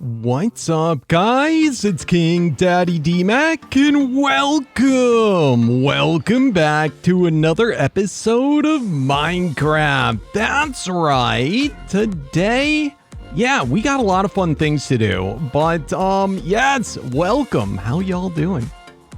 What's up, guys? It's KingDaddyDMAC, and welcome back to another episode of Minecraft. That's right. Today, we got a lot of fun things to do, but yes, welcome. How y'all doing?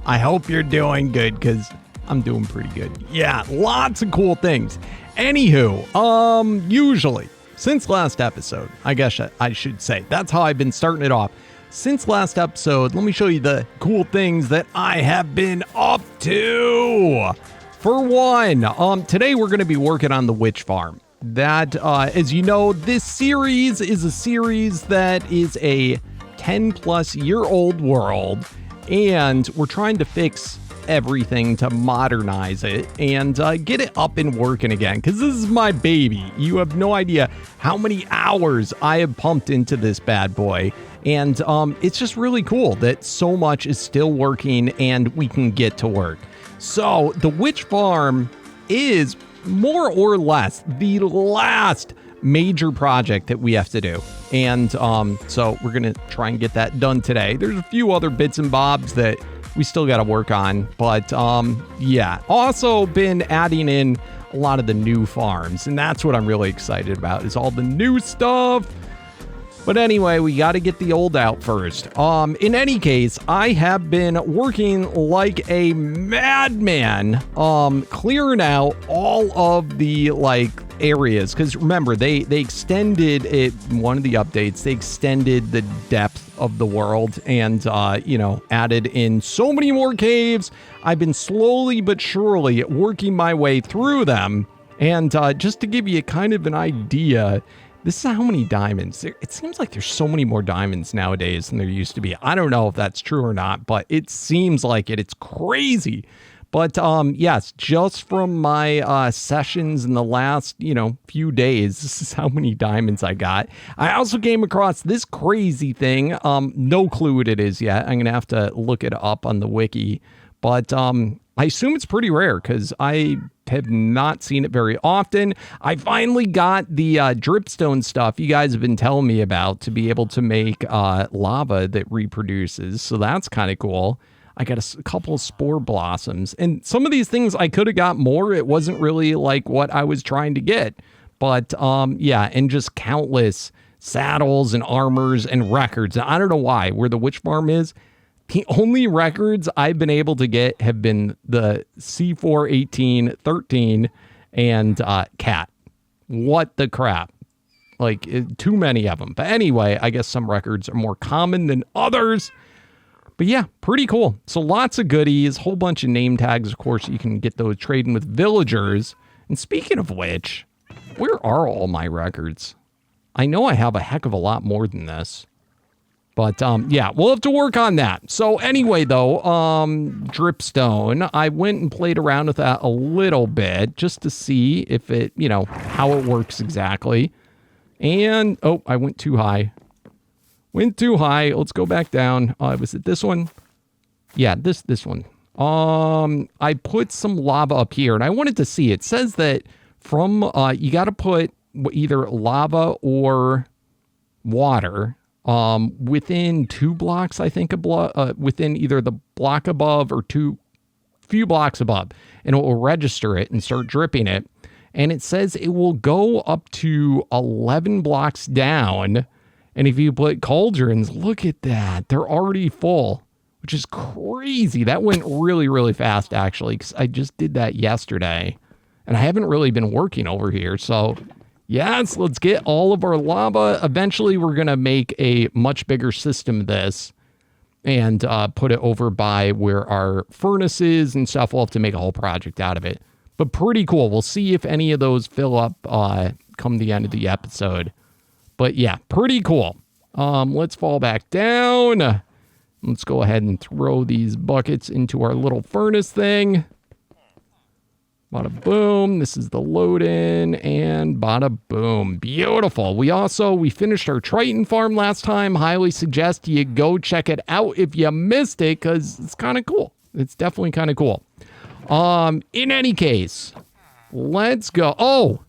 I hope you're doing good, because I'm doing pretty good. Yeah, lots of cool things. Anywho, usually, since last episode, I guess I should say, that's how I've been starting it off. Since last episode, let me show you the cool things that I have been up to. For one, today we're going to be working on the witch farm. That, as you know, this series is a series that is a 10-plus-year-old world, and we're trying to fix everything to modernize it and get it up and working again, because this is my baby. You have no idea how many hours I have pumped into this bad boy, and it's just really cool that so much is still working and we can get to work. So the witch farm is more or less the last major project that we have to do, and so we're gonna try and get that done today. There's a few other bits and bobs that we still got to work on, but also been adding in a lot of the new farms, and that's what I'm really excited about, is all the new stuff. But anyway, we got to get the old out first. In any case, I have been working like a madman, clearing out all of the areas, because remember, they extended it. One of the updates, they extended the depth of the world and added in so many more caves. I've been slowly but surely working my way through them, and just to give you kind of an idea, this is how many diamonds. It seems like there's so many more diamonds nowadays than there used to be. I don't know if that's true or not, but it seems like it. It's crazy. But yes, just from my sessions in the last, few days, this is how many diamonds I got. I also came across this crazy thing. No clue what it is yet. I'm going to have to look it up on the wiki. But I assume it's pretty rare, because I have not seen it very often. I finally got the dripstone stuff you guys have been telling me about to be able to make lava that reproduces. So that's kind of cool. I got a couple of spore blossoms, and some of these things I could have got more. It wasn't really like what I was trying to get, but and just countless saddles and armors and records. Now, I don't know why, where the witch farm is, the only records I've been able to get have been the C4, 18, 13, and cat. What the crap? Too many of them. But anyway, I guess some records are more common than others. But yeah, pretty cool. So lots of goodies, whole bunch of name tags. Of course, you can get those trading with villagers. And speaking of which, where are all my records? I know I have a heck of a lot more than this. But we'll have to work on that. So anyway, though, dripstone, I went and played around with that a little bit just to see if it, how it works exactly. And, oh, I went too high. Went too high. Let's go back down. Was it this one? Yeah, this one. I put some lava up here, and I wanted to see. It says that from, you got to put either lava or water within 2 blocks, I think, within either the block above or few blocks above, and it will register it and start dripping it. And it says it will go up to 11 blocks down. And if you put cauldrons, look at that. They're already full, which is crazy. That went really, really fast, actually, because I just did that yesterday. And I haven't really been working over here. So, yes, let's get all of our lava. Eventually, we're going to make a much bigger system of this and put it over by where our furnace is and stuff. We'll have to make a whole project out of it. But pretty cool. We'll see if any of those fill up come the end of the episode. But yeah, pretty cool. Let's fall back down. Let's go ahead and throw these buckets into our little furnace thing. Bada boom. This is the load in, and bada boom. Beautiful. We finished our Triton farm last time. Highly suggest you go check it out if you missed it, because it's kind of cool. It's definitely kind of cool. In any case, let's go. Oh,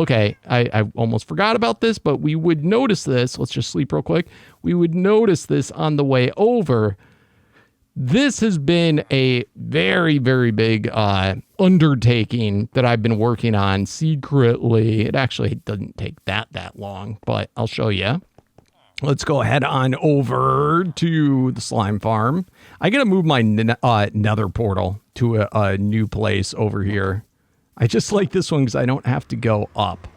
okay, I almost forgot about this, but we would notice this. Let's just sleep real quick. We would notice this on the way over. This has been a very, very big undertaking that I've been working on secretly. It actually doesn't take that long, but I'll show you. Let's go ahead on over to the slime farm. I got to move my nether portal to a new place over here. I just like this one because I don't have to go up.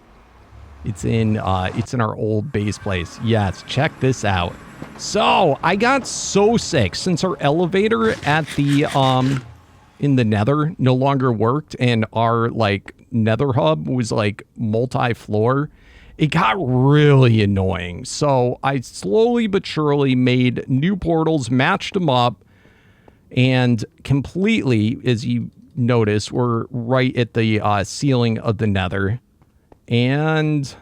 It's in our old base place. Yes, check this out. So I got so sick since our elevator at the in the nether no longer worked and our like nether hub was like multi-floor. It got really annoying. So I slowly but surely made new portals, matched them up, and completely, as you notice, we're right at the ceiling of the nether, and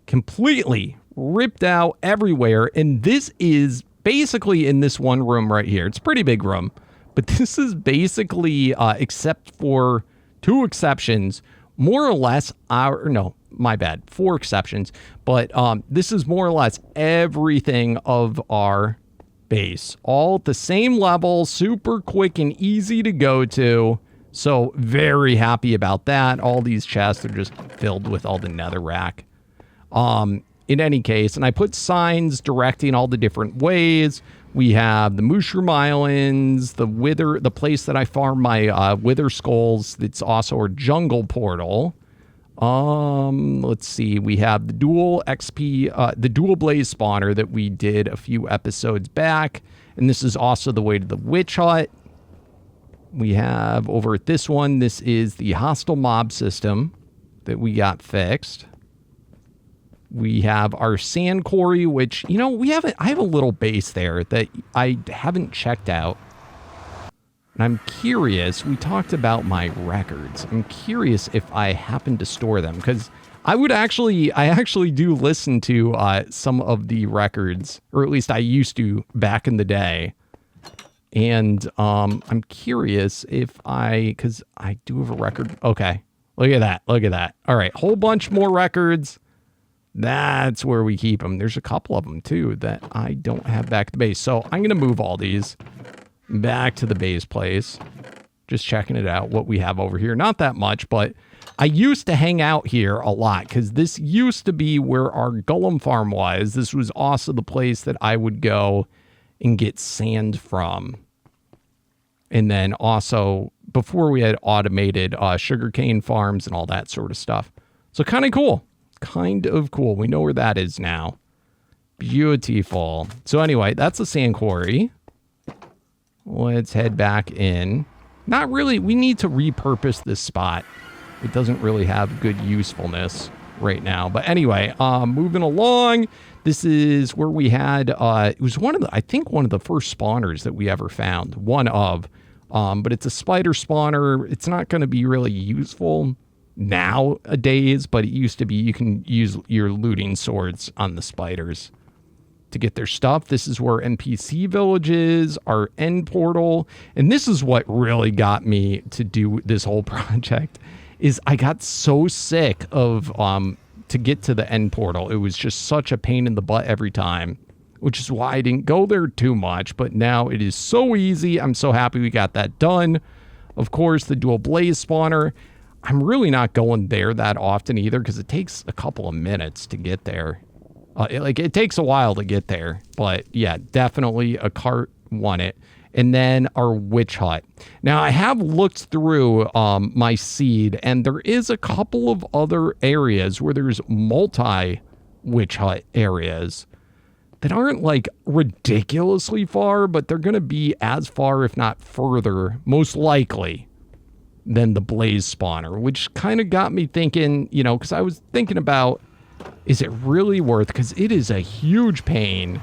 completely ripped out everywhere. And this is basically in this one room right here. It's a pretty big room, but this is basically, except for 2 exceptions, more or less my bad, 4 exceptions, but this is more or less everything of our base, all at the same level, super quick and easy to go to. So very happy about that. All these chests are just filled with all the netherrack. In any case, and I put signs directing all the different ways. We have the Mushroom Islands, the place that I farm my wither skulls. It's also our jungle portal. Let's see. We have the dual XP, the dual blaze spawner that we did a few episodes back. And this is also the way to the witch hut. We have over at this one, this is the hostile mob system that we got fixed. We have our sand quarry, which, you know, I have a little base there that I haven't checked out. And I'm curious, we talked about my records. I'm curious if I happen to store them, because I actually do listen to some of the records, or at least I used to back in the day. And I'm curious if because I do have a record. Okay, look at that. Look at that. All right, whole bunch more records. That's where we keep them. There's a couple of them, too, that I don't have back at the base. So I'm going to move all these back to the base place. Just checking it out, what we have over here. Not that much, but I used to hang out here a lot because this used to be where our golem farm was. This was also the place that I would go and get sand from. And then also, before we had automated sugarcane farms and all that sort of stuff. So kind of cool. Kind of cool. We know where that is now. Beautiful. So anyway, that's a sand quarry. Let's head back in. Not really. We need to repurpose this spot. It doesn't really have good usefulness right now. But anyway, moving along. This is where we had, it was I think one of the first spawners that we ever found. One of, but it's a spider spawner. It's not going to be really useful nowadays, but it used to be. You can use your looting swords on the spiders to get their stuff. This is where NPC villages, our end portal, and this is what really got me to do this whole project, is I got so sick of, to get to the end portal. It was just such a pain in the butt every time, which is why I didn't go there too much, but now it is so easy. I'm so happy we got that done. Of course, the dual blaze spawner. I'm really not going there that often either because it takes a couple of minutes to get there. It takes a while to get there, but yeah, definitely a cart won it. And then our witch hut. Now I have looked through my seed, and there is a couple of other areas where there's multi witch hut areas that aren't like ridiculously far, but they're going to be as far, if not further, most likely, than the blaze spawner, which kind of got me thinking, you know, because I was thinking about, is it really worth, because it is a huge pain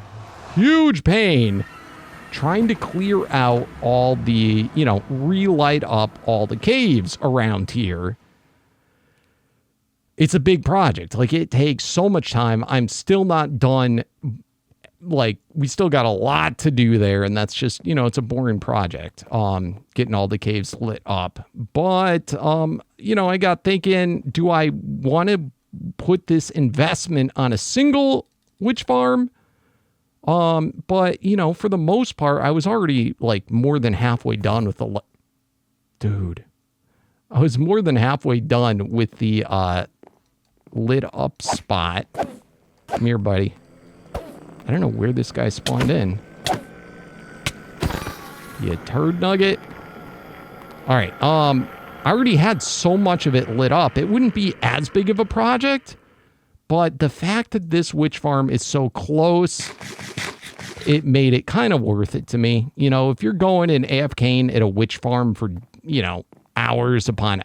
trying to clear out all the, you know, relight up all the caves around here. It's a big project. Like, it takes so much time. I'm still not done. Like, we still got a lot to do there, and that's just, you know, it's a boring project, getting all the caves lit up. But, you know, I got thinking, do I want to put this investment on a single witch farm. But, you know, for the most part, I was already like more than halfway done with the... Dude. I was more than halfway done with the lit up spot. Come here, buddy. I don't know where this guy spawned in. You turd nugget. All right. I already had so much of it lit up. It wouldn't be as big of a project, but the fact that this witch farm is so close, it made it kind of worth it to me. You know, if you're going in AFKing at a witch farm for, you know, hours upon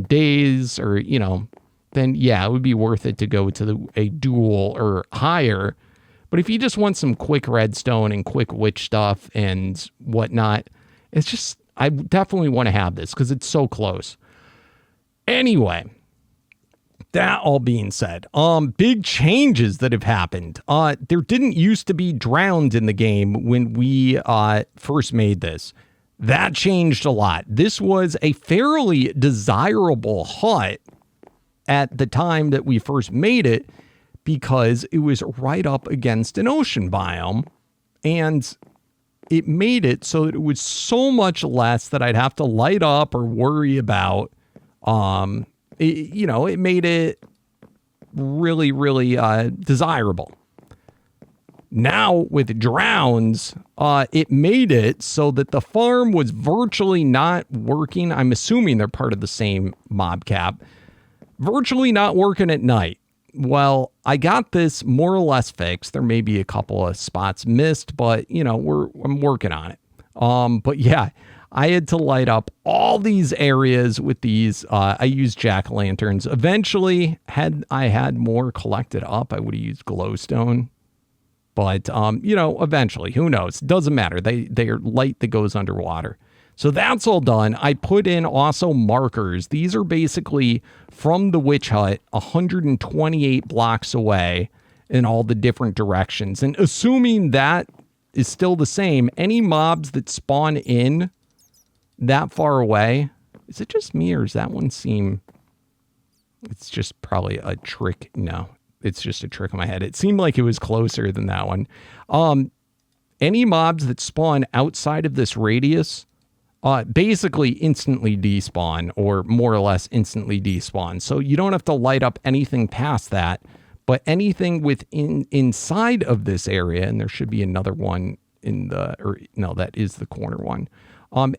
days, or, you know, then yeah, it would be worth it to go to a dual or higher. But if you just want some quick redstone and quick witch stuff and whatnot, it's just, I definitely want to have this because it's so close. Anyway, that all being said, big changes that have happened. There didn't used to be drowned in the game when we first made this. That changed a lot. This was a fairly desirable hut at the time that we first made it, because it was right up against an ocean biome, and it made it so that it was so much less that I'd have to light up or worry about. You know, it made it really, really desirable. Now with drowns, it made it so that the farm was virtually not working. I'm assuming they're part of the same mob cap. Virtually not working at night. Well, I got this more or less fixed. There may be a couple of spots missed, but, you know, I'm working on it. But yeah, I had to light up all these areas with these. I used jack-o'-lanterns. Eventually, had I had more collected up, I would have used glowstone. But, you know, eventually, who knows? Doesn't matter. They are light that goes underwater. So that's all done. I put in also markers. These are basically from the witch hut, 128 blocks away in all the different directions. And assuming that is still the same, any mobs that spawn in that far away, is it just me or does that one seem... It's just probably a trick. No, it's just a trick in my head. It seemed like it was closer than that one. Any mobs that spawn outside of this radius... basically instantly despawn, or more or less instantly despawn. So you don't have to light up anything past that, but anything inside of this area, and there should be another one in the, or no, that is the corner one.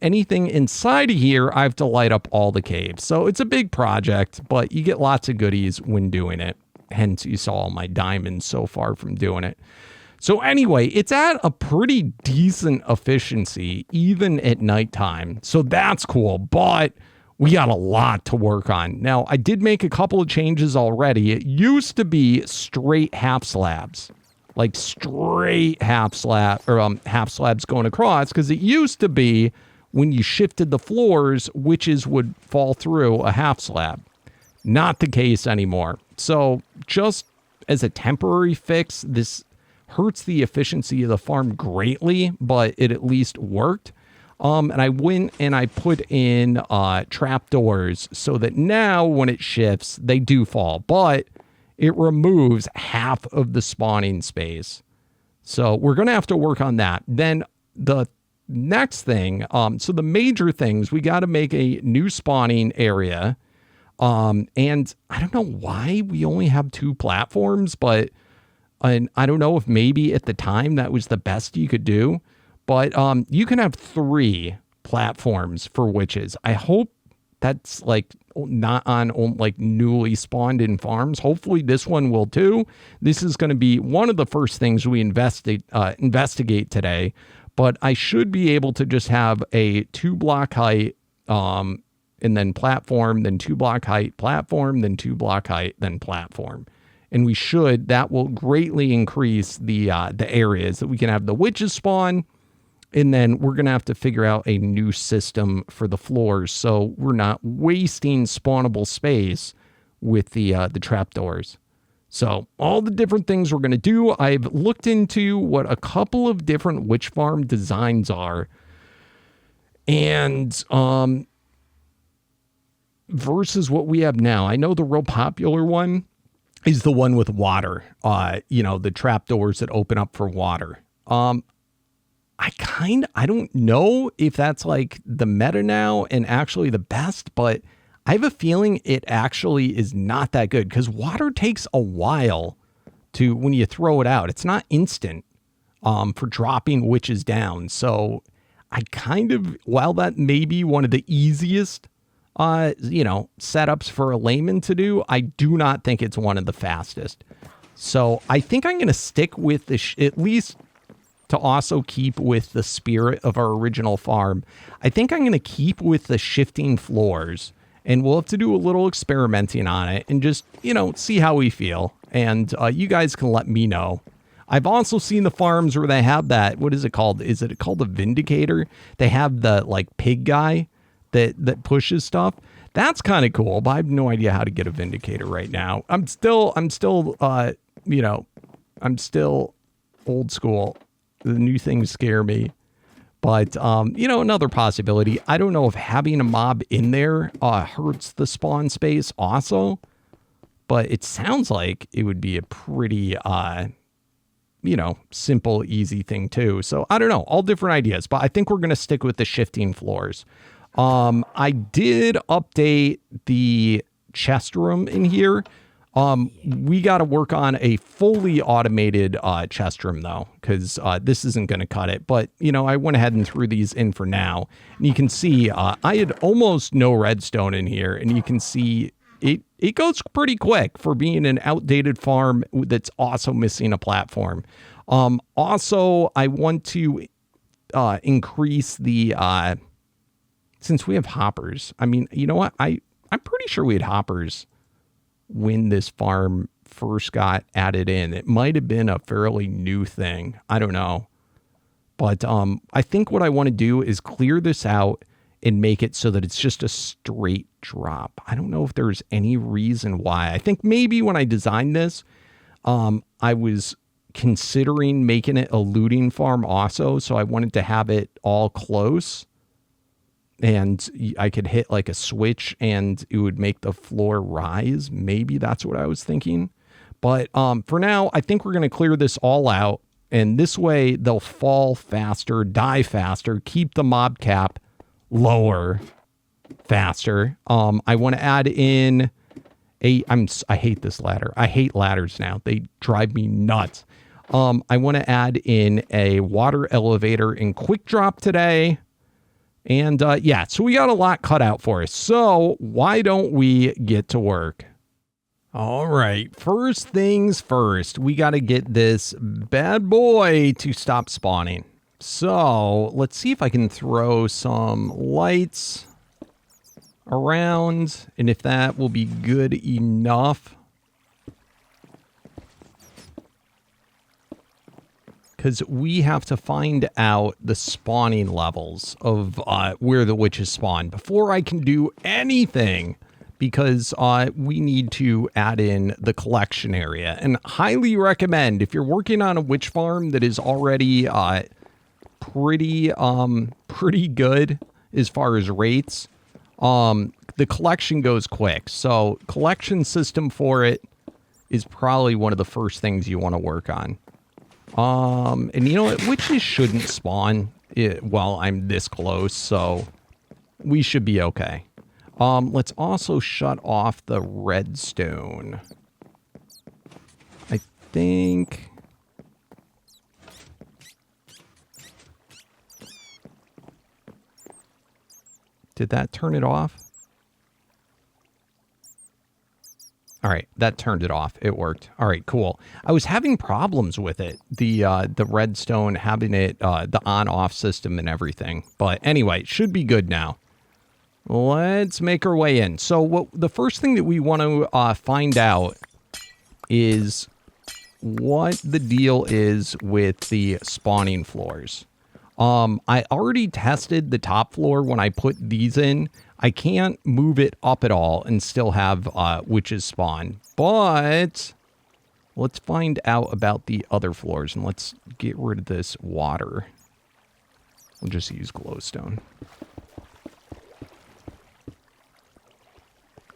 Anything inside of here, I have to light up all the caves. So it's a big project, but you get lots of goodies when doing it. Hence, you saw all my diamonds so far from doing it. So anyway, it's at a pretty decent efficiency, even at nighttime. So that's cool, but we got a lot to work on. Now, I did make a couple of changes already. It used to be straight half slabs, like straight half slabs going across, because it used to be when you shifted the floors, witches would fall through a half slab. Not the case anymore. So just as a temporary fix, this hurts the efficiency of the farm greatly, but it at least worked. And I went and I put in trapdoors so that now when it shifts, they do fall, but it removes half of the spawning space. So we're going to have to work on that. Then the next thing, so the major things, we got to make a new spawning area. And I don't know why we only have 2 platforms, but and I don't know if maybe at the time that was the best you could do, but you can have 3 platforms for witches. I hope that's like not on like newly spawned in farms. Hopefully this one will too. This is going to be one of the first things we investigate today, but I should be able to just have a 2-block height, and then platform, then 2-block height, platform, then 2-block height, then platform. And that will greatly increase the areas that we can have the witches spawn. And then we're going to have to figure out a new system for the floors, so we're not wasting spawnable space with the trapdoors. So all the different things we're going to do, I've looked into what a couple of different witch farm designs are. And versus what we have now. I know the real popular one is the one with water. You know, the trapdoors that open up for water. I don't know if that's like the meta now and actually the best, but I have a feeling it actually is not that good because water takes a while to, when you throw it out, it's not instant for dropping witches down. So I kind of, while that may be one of the easiest, you know, setups for a layman to do, I do not think it's one of the fastest. So I think I'm going to stick with the, at least to also keep with the spirit of our original farm. I think I'm going to keep with the shifting floors, and we'll have to do a little experimenting on it and just, you know, see how we feel. And you guys can let me know. I've also seen the farms where they have that, what is it called? Is it called a Vindicator? They have the like pig guy that pushes stuff. That's kind of cool, but I have no idea how to get a Vindicator right now. I'm still, you know, I'm still old school. The new things scare me. But, you know, another possibility. I don't know if having a mob in there hurts the spawn space also. But it sounds like it would be a pretty, you know, simple, easy thing too. So I don't know. All different ideas. But I think we're going to stick with the shifting floors. I did update the chest room in here. We got to work on a fully automated chest room though, because this isn't going to cut it. But, you know, I went ahead and threw these in for now. And you can see I had almost no redstone in here. And you can see it goes pretty quick for being an outdated farm that's also missing a platform. Also, I want to increase the... since we have hoppers. I mean, you know what? I'm pretty sure we had hoppers when this farm first got added in. It might have been a fairly new thing. I don't know. But I think what I want to do is clear this out and make it so that it's just a straight drop. I don't know if there's any reason why. I think maybe when I designed this, I was considering making it a looting farm also. So I wanted to have it all close. And I could hit like a switch and it would make the floor rise. Maybe that's what I was thinking. But for now, I think we're going to clear this all out. And this way they'll fall faster, die faster, keep the mob cap lower faster. I want to add in I hate this ladder. I hate ladders now. They drive me nuts. I want to add in a water elevator and quick drop today. And yeah, so we got a lot cut out for us. So why don't we get to work? All right, first things first, we got to get this bad boy to stop spawning. So let's see if I can throw some lights around and if that will be good enough. Because we have to find out the spawning levels of where the witches spawn before I can do anything. Because we need to add in the collection area. And highly recommend, if you're working on a witch farm that is already pretty good as far as rates, the collection goes quick. So collection system for it is probably one of the first things you want to work on. And you know what? Witches shouldn't spawn while I'm this close, so we should be okay. Let's also shut off the redstone. I think... Did that turn it off? All right, that turned it off. It worked. All right, cool. I was having problems with it, the redstone, having it, the on-off system and everything. But anyway, it should be good now. Let's make our way in. So the first thing that we want to find out is what the deal is with the spawning floors. I already tested the top floor when I put these in. I can't move it up at all and still have witches spawn. But let's find out about the other floors. And let's get rid of this water. We'll just use glowstone.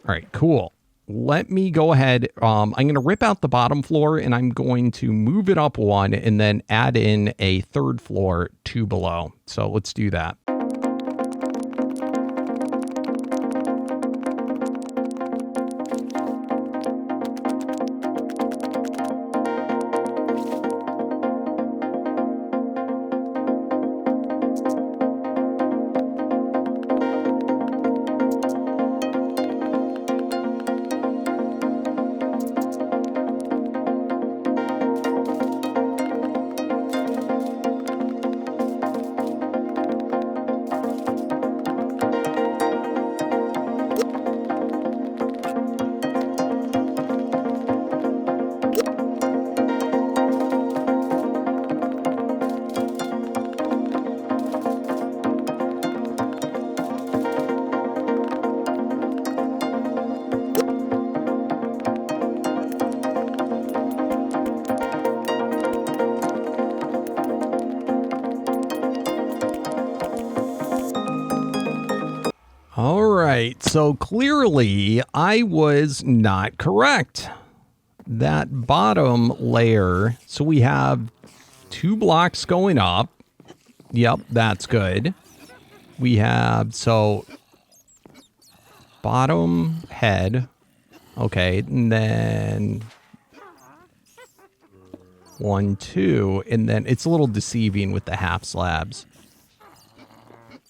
All right, cool. Let me go ahead. I'm going to rip out the bottom floor and I'm going to move it up one and then add in a third floor 2 below. So let's do that. All right, so clearly I was not correct. That bottom layer, so we have 2 blocks going up. Yep, that's good. We have, so bottom head. Okay, and then 1, 2, and then it's a little deceiving with the half slabs.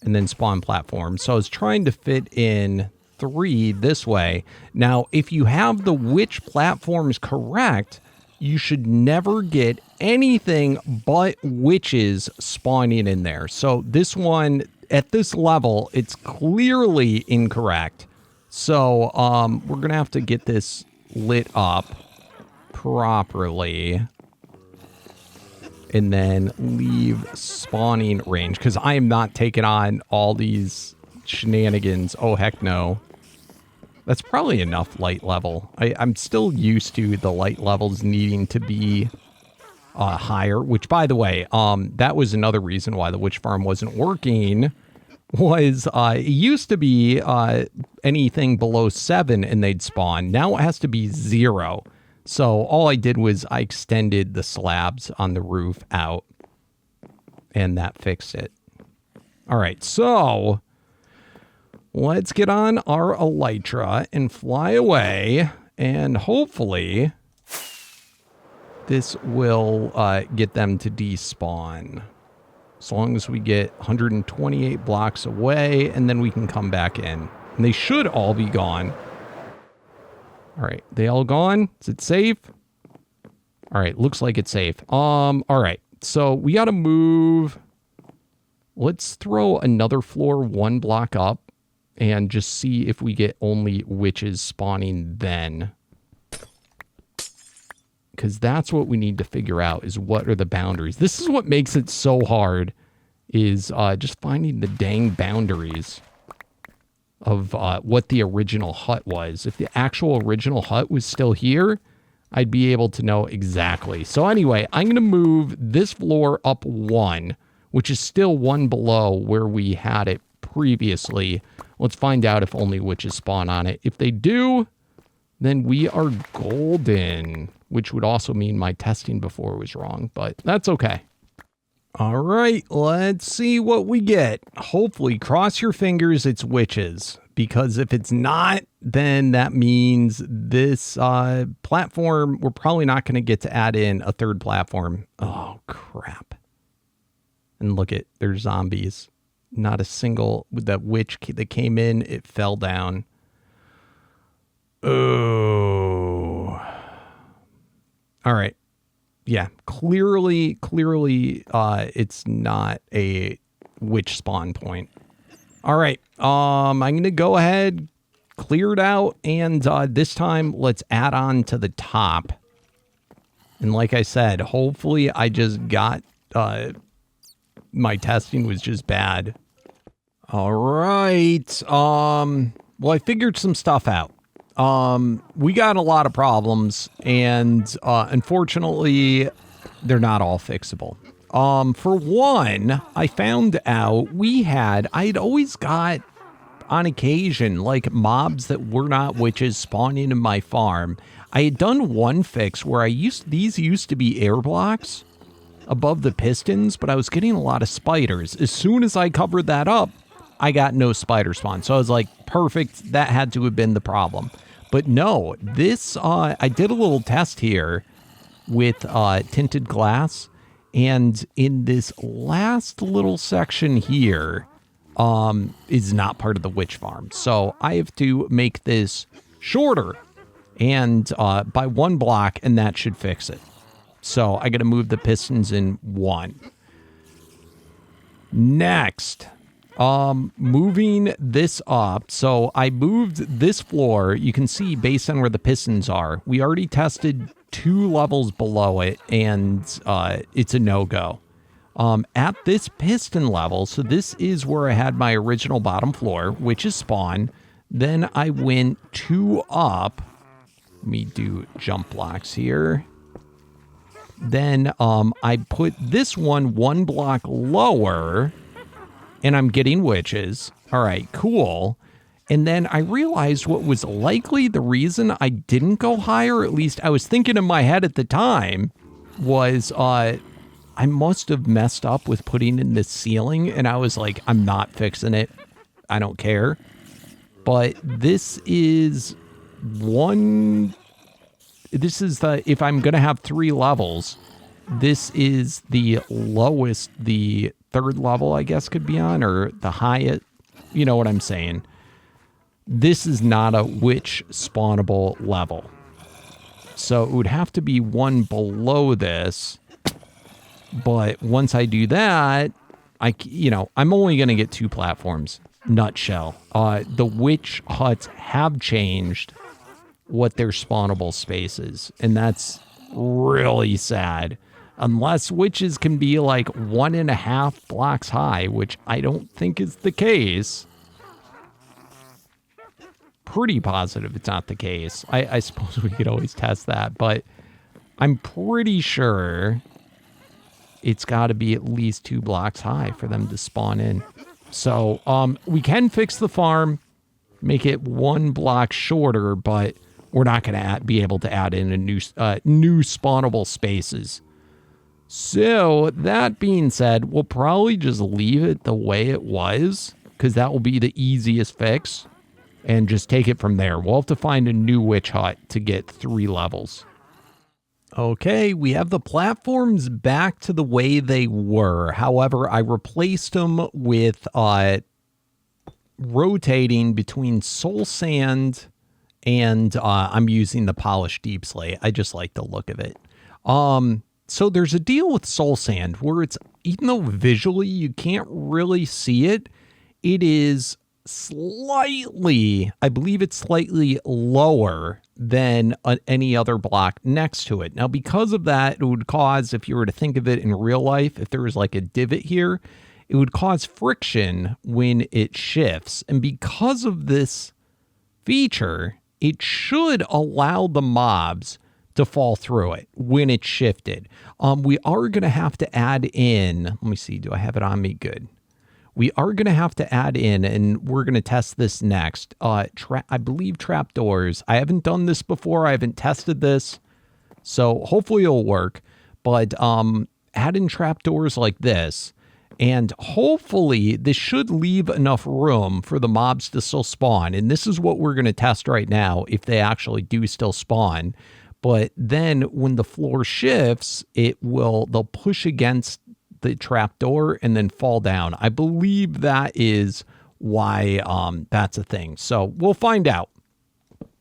And then spawn platform. So I was trying to fit in 3 this way. Now, if you have the witch platforms correct, you should never get anything but witches spawning in there. So this one, at this level, it's clearly incorrect. So we're going to have to get this lit up properly. And then leave spawning range, because I am not taking on all these shenanigans. Oh, heck no. That's probably enough light level. I'm still used to the light levels needing to be higher, which, by the way, that was another reason why the witch farm wasn't working, was it used to be anything below 7 and they'd spawn. Now it has to be 0. So all I did was I extended the slabs on the roof out, and that fixed it. All right, so let's get on our elytra and fly away, and hopefully this will get them to despawn. As long as we get 128 blocks away, and then we can come back in. And they should all be gone. All right, they all gone? Is it safe? All right, looks like it's safe. All right, so we got to move. Let's throw another floor 1 block up and just see if we get only witches spawning then. Because that's what we need to figure out, is what are the boundaries. This is what makes it so hard, is just finding the dang boundaries of what the original hut was. If the actual original hut was still here, I'd be able to know exactly. So anyway, I'm going to move this floor up 1, which is still 1 below where we had it previously. Let's find out if only witches spawn on it. If they do, then we are golden, which would also mean my testing before was wrong, but that's okay. All right, let's see what we get. Hopefully, cross your fingers, it's witches. Because if it's not, then that means this platform, we're probably not going to get to add in a 3rd platform. Oh, crap. And look at, there's zombies. Not a single, with that witch that came in, it fell down. Oh. All right. Yeah, clearly, it's not a witch spawn point. All right, I'm going to go ahead, clear it out, and this time let's add on to the top. And like I said, hopefully I just got, my testing was just bad. All right, well, I figured some stuff out. We got a lot of problems, and unfortunately, they're not all fixable. For one, I found out I'd always got on occasion, like mobs that were not witches spawning in my farm. I had done one fix where these used to be air blocks above the pistons, but I was getting a lot of spiders. As soon as I covered that up, I got no spider spawn. So I was like, perfect, that had to have been the problem. But no, this, I did a little test here with tinted glass, and in this last little section here is not part of the witch farm. So I have to make this shorter and by 1 block, and that should fix it. So I got to move the pistons in 1. Next, moving this up. So I moved this floor. You can see based on where the pistons are, we already tested 2 levels below it, and it's a no-go. At this piston level, so this is where I had my original bottom floor, which is spawn. Then I went 2 up. Let me do jump blocks here. Then I put this one block lower, and I'm getting witches. All right, cool. And then I realized what was likely the reason I didn't go higher, at least I was thinking in my head at the time, was I must have messed up with putting in this ceiling, and I was like, I'm not fixing it. I don't care. But this is if I'm going to have 3 levels, this is the lowest the 3rd level, I guess, could be on, or the highest. You know what I'm saying? This is not a witch spawnable level. So it would have to be 1 below this. But once I do that, I'm only going to get 2 platforms. Nutshell. The witch huts have changed what their spawnable space is, and that's really sad. Unless witches can be like 1.5 blocks high, which I don't think is the case. Pretty positive it's not the case. I suppose we could always test that, but I'm pretty sure it's got to be at least 2 blocks high for them to spawn in. So we can fix the farm, make it 1 block shorter, but we're not going to be able to add in a new spawnable spaces. So that being said, we'll probably just leave it the way it was, because that will be the easiest fix, and just take it from there. We'll have to find a new witch hut to get 3 levels. Okay, we have the platforms back to the way they were. However, I replaced them with rotating between soul sand and I'm using the polished deep slate. I just like the look of it. So there's a deal with soul sand where it's, even though visually you can't really see it, it is slightly, I believe it's slightly lower than any other block next to it. Now, because of that, it would cause, if you were to think of it in real life, if there was like a divot here, it would cause friction when it shifts. And because of this feature, it should allow the mobs to fall through it when it's shifted. We are going to have to add in, let me see, do I have it on me? Good. We are going to have to add in, and we're going to test this next, I believe trapdoors. I haven't done this before. I haven't tested this, so hopefully it'll work. But add in trapdoors like this, and hopefully this should leave enough room for the mobs to still spawn. And this is what we're going to test right now, if they actually do still spawn. But then when the floor shifts, they'll push against the trapdoor and then fall down. I believe that is why that's a thing. So we'll find out.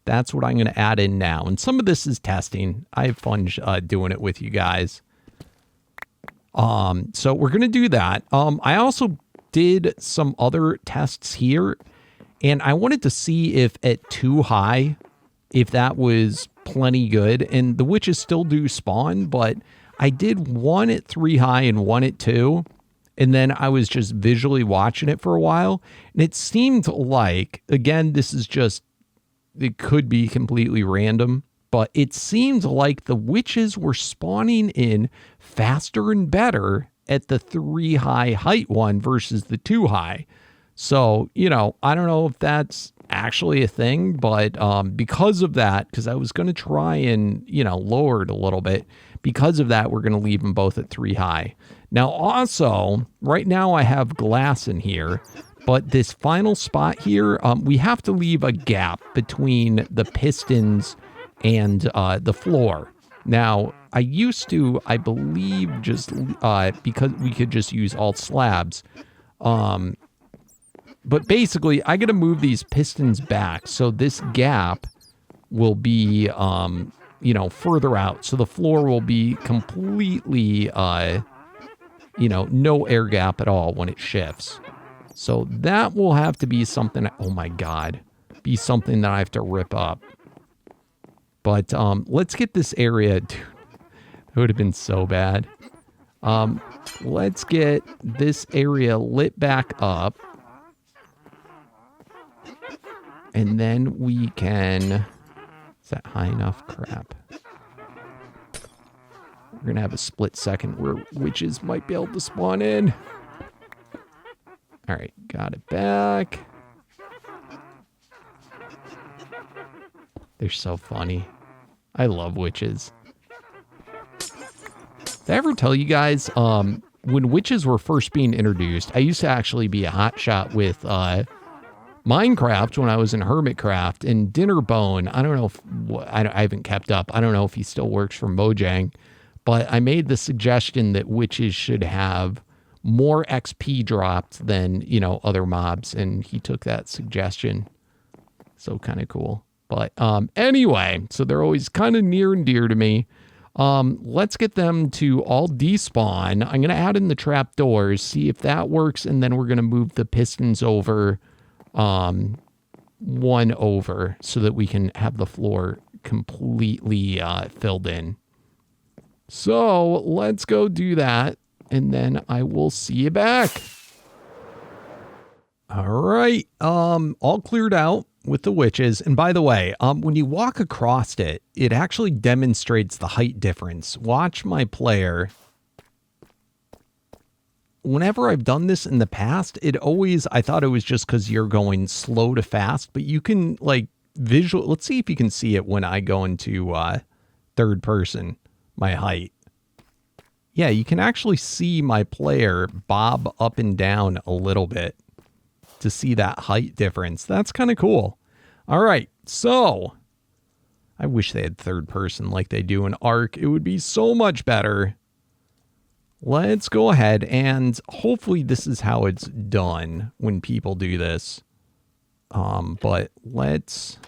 That's what I'm going to add in now. And some of this is testing. I have fun doing it with you guys. So we're going to do that. I also did some other tests here, and I wanted to see if at 2 high, if that was plenty good. And the witches still do spawn, but I did 1 at 3 high and 1 at 2. And then I was just visually watching it for a while. And it seemed like, again, this is just, it could be completely random, but it seemed like the witches were spawning in faster and better at the 3 high height one versus the 2 high. So, you know, I don't know if that's actually a thing, but because of that, because I was going to try and, you know, lower it a little bit, because of that, we're going to leave them both at 3 high. Now, also, right now I have glass in here, but this final spot here, we have to leave a gap between the pistons and the floor. Now, I used to, I believe, just because we could just use all slabs. But basically, I got to move these pistons back, so this gap will be, you know, further out. So the floor will be completely, you know, no air gap at all when it shifts. So that will have to be something, oh my God, be something that I have to rip up. But let's get this area, dude, that would have been so bad. Let's get this area lit back up. And then we can, is that high enough? Crap. We're going to have a split second where witches might be able to spawn in. All right, got it back. They're so funny. I love witches. Did I ever tell you guys, when witches were first being introduced, I used to actually be a hotshot with, Minecraft when I was in Hermitcraft, and Dinnerbone, I don't know if, I haven't kept up. I don't know if he still works for Mojang, but I made the suggestion that witches should have more XP dropped than, you know, other mobs, and he took that suggestion. So kind of cool. But anyway, so they're always kind of near and dear to me. Let's get them to all despawn. I'm going to add in the trapdoors, see if that works, and then we're going to move the pistons over one over so that we can have the floor completely filled in. So let's go do that, and then I will see you back. All right, all cleared out with the witches. And by the way, when you walk across it, it actually demonstrates the height difference. Watch my player. Whenever I've done this in the past, I thought it was just because you're going slow to fast, but you can like let's see if you can see it when I go into third person, my height. Yeah, you can actually see my player bob up and down a little bit to see that height difference. That's kind of cool. All right, so I wish they had third person like they do in Ark. It would be so much better. Let's go ahead, and hopefully this is how it's done when people do this. But let's...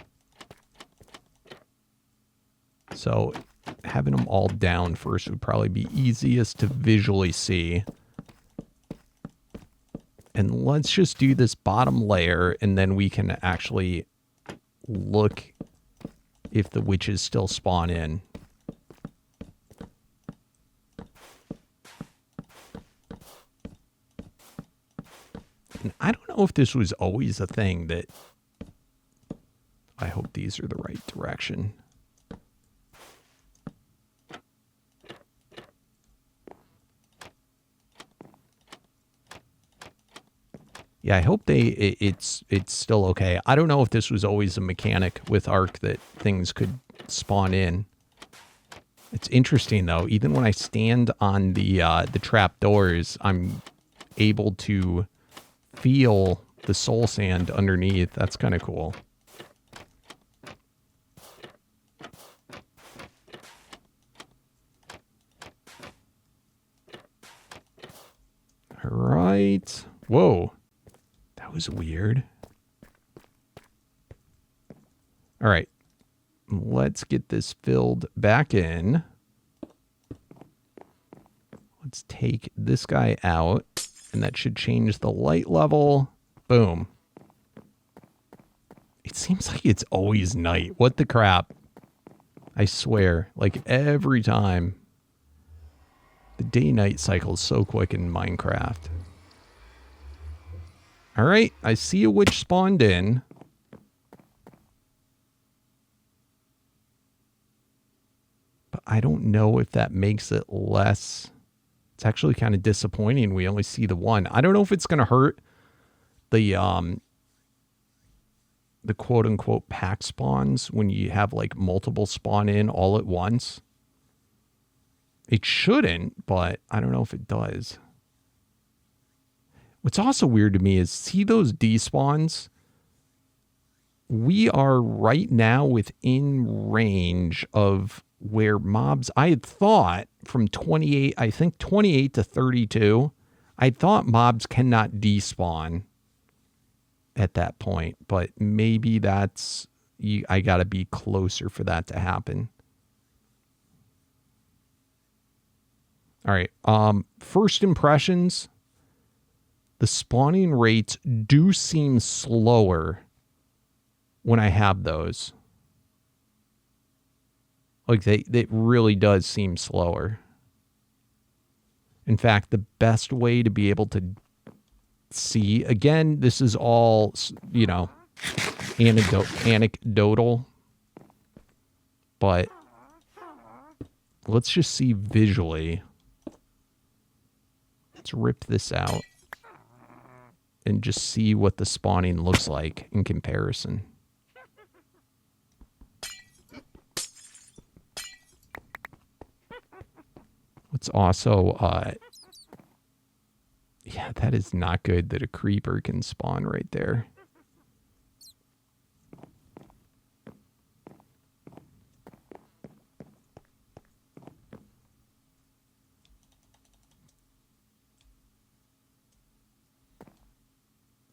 So having them all down first would probably be easiest to visually see. And let's just do this bottom layer, and then we can actually look if the witches still spawn in. And I don't know if this was always a thing that... I hope these are the right direction. Yeah, I hope it's still okay. I don't know if this was always a mechanic with Ark that things could spawn in. It's interesting though. Even when I stand on the trap doors, I'm able to feel the soul sand underneath. That's kind of cool. All right. Whoa. That was weird. All right. Let's get this filled back in. Let's take this guy out. And that should change the light level. Boom. It seems like it's always night. What the crap? I swear. Like every time. The day-night cycle is so quick in Minecraft. Alright. I see a witch spawned in. But I don't know if that makes it less... It's actually kind of disappointing. We only see the one. I don't know if it's going to hurt the quote-unquote pack spawns when you have like multiple spawn in all at once. It shouldn't, but I don't know if it does. What's also weird to me is, see those despawns? We are right now within range of where mobs, I had thought from 28, I think 28 to 32, I thought mobs cannot despawn at that point, but maybe that's, I gotta be closer for that to happen. All right, first impressions, the spawning rates do seem slower when I have those. Like, it really does seem slower. In fact, the best way to be able to see, again, this is all, you know, anecdotal, but let's just see visually. Let's rip this out and just see what the spawning looks like in comparison. What's also, yeah, that is not good that a creeper can spawn right there.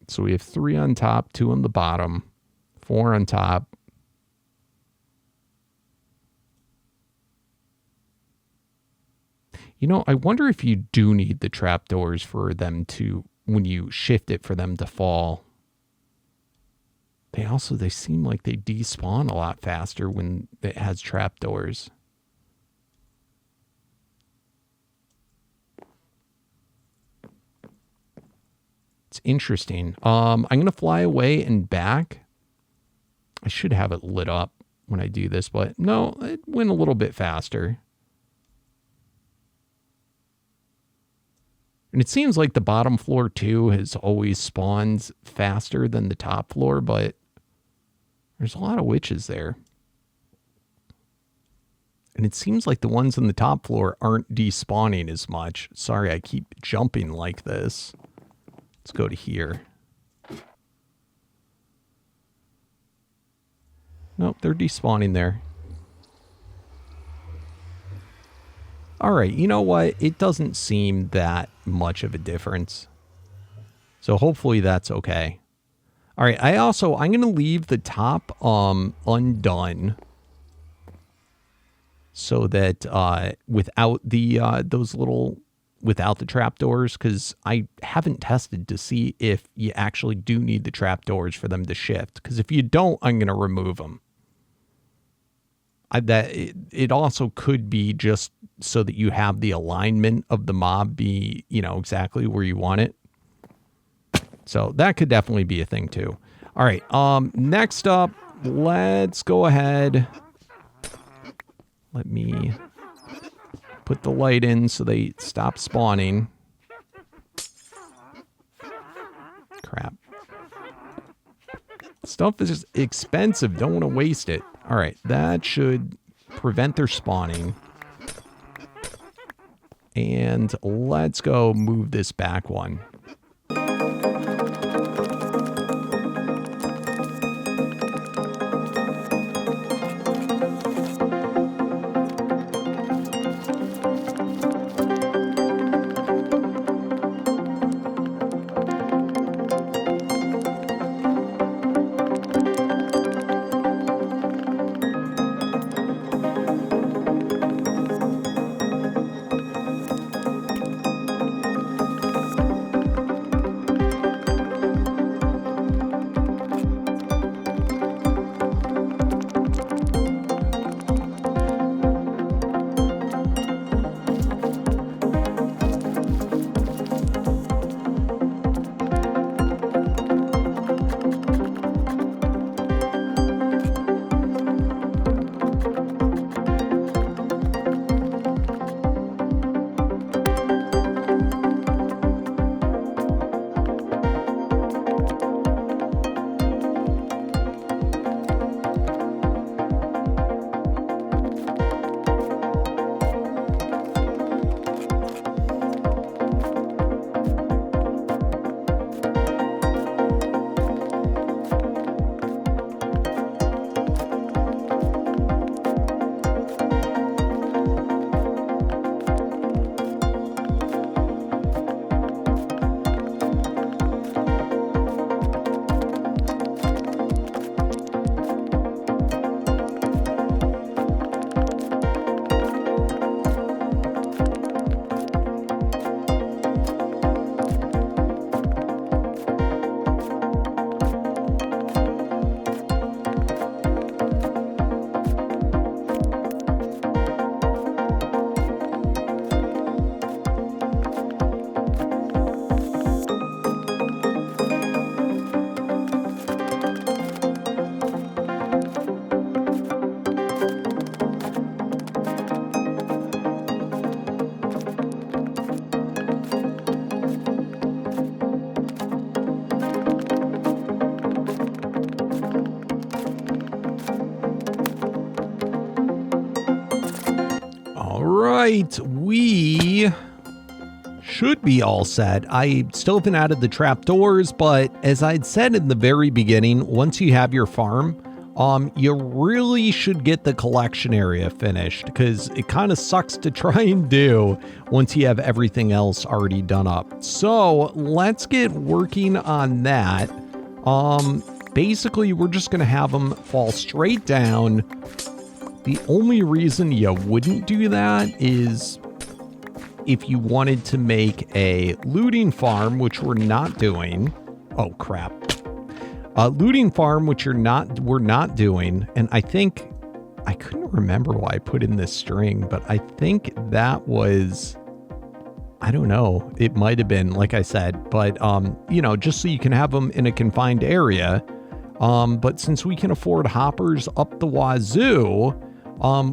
So we have 3 on top, 2 on the bottom, 4 on top. You know, I wonder if you do need the trapdoors for them to, when you shift it, for them to fall. They seem like they despawn a lot faster when it has trapdoors. It's interesting. I'm going to fly away and back. I should have it lit up when I do this, but no, it went a little bit faster. And it seems like the bottom floor, too, has always spawned faster than the top floor, but there's a lot of witches there. And it seems like the ones on the top floor aren't despawning as much. Sorry, I keep jumping like this. Let's go to here. Nope, they're despawning there. All right, you know what? It doesn't seem that much of a difference. So hopefully that's okay. All right, I'm going to leave the top undone so that without the without the trapdoors, because I haven't tested to see if you actually do need the trapdoors for them to shift. Because if you don't, I'm going to remove them. It also could be just so that you have the alignment of the mob be, you know, exactly where you want it. So that could definitely be a thing too. All right. Next up, let's go ahead. Let me put the light in so they stop spawning. Crap. Stuff is just expensive. Don't want to waste it. All right, that should prevent their spawning. And let's go move this back one. right, we should be all set. I still haven't added the trapdoors, but as I'd said in the very beginning, once you have your farm, you really should get the collection area finished, because it kind of sucks to try and do once you have everything else already done up. So let's get working on that. Basically, we're just going to have them fall straight down. The only reason you wouldn't do that is if you wanted to make a looting farm, which we're not doing. Oh, crap. Looting farm, which we're not doing. And I think, I couldn't remember why I put in this string, but I think that was, I don't know. It might have been, like I said, but, you know, just so you can have them in a confined area. But since we can afford hoppers up the wazoo,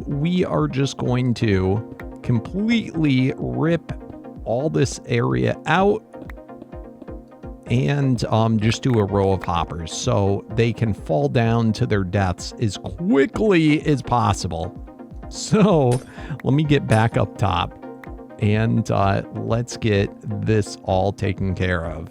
we are just going to completely rip all this area out and just do a row of hoppers so they can fall down to their deaths as quickly as possible. So let me get back up top and let's get this all taken care of.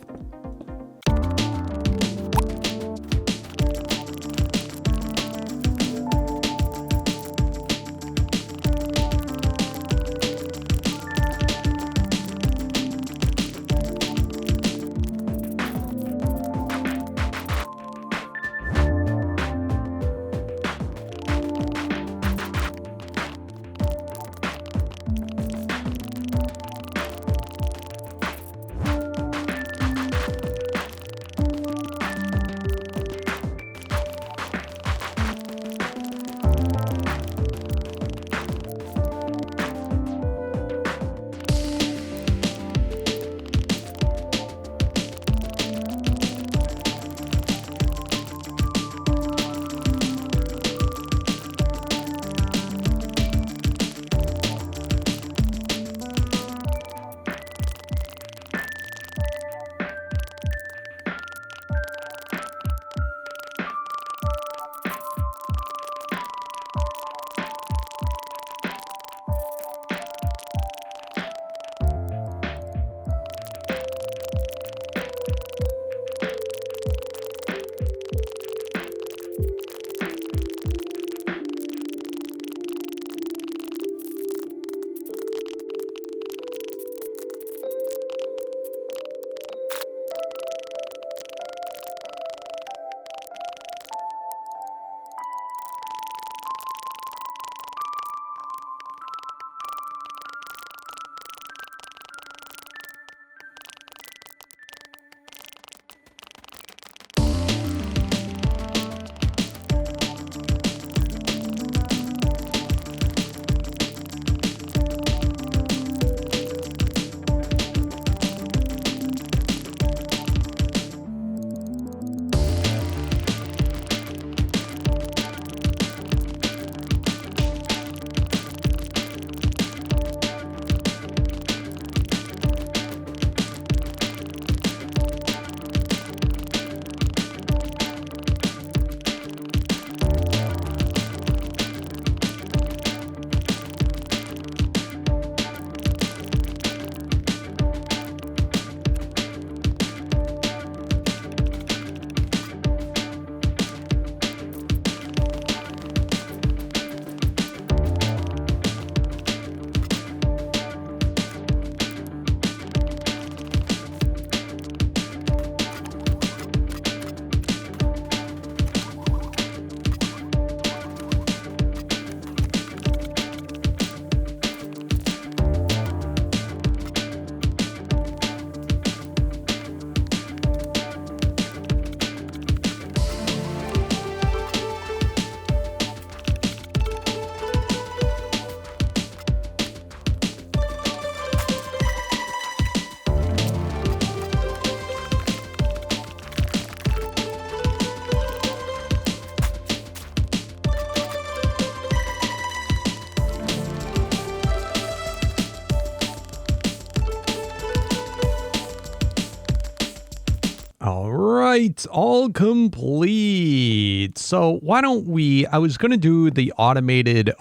All right, all complete. So why don't we, I was going to do the automated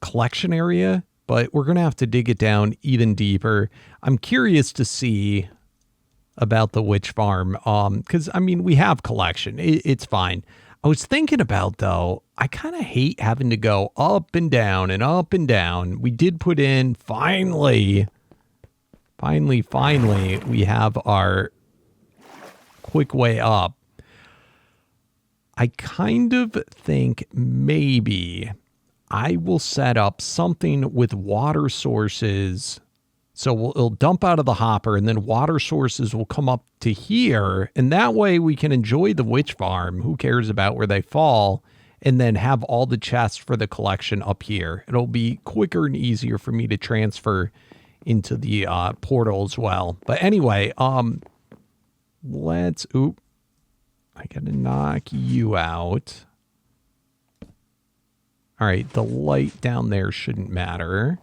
collection area, but we're going to have to dig it down even deeper. I'm curious to see about the witch farm, because, I mean, we have collection. It's fine. I was thinking about, though, I kind of hate having to go up and down and up and down. We did put in, finally, we have our quick way up. I kind of think maybe I will set up something with water sources. So it'll dump out of the hopper, and then water sources will come up to here. And that way we can enjoy the witch farm. Who cares about where they fall? And then have all the chests for the collection up here. It'll be quicker and easier for me to transfer into the portal as well. But anyway, let's... Oop. I gotta knock you out. All right, the light down there shouldn't matter.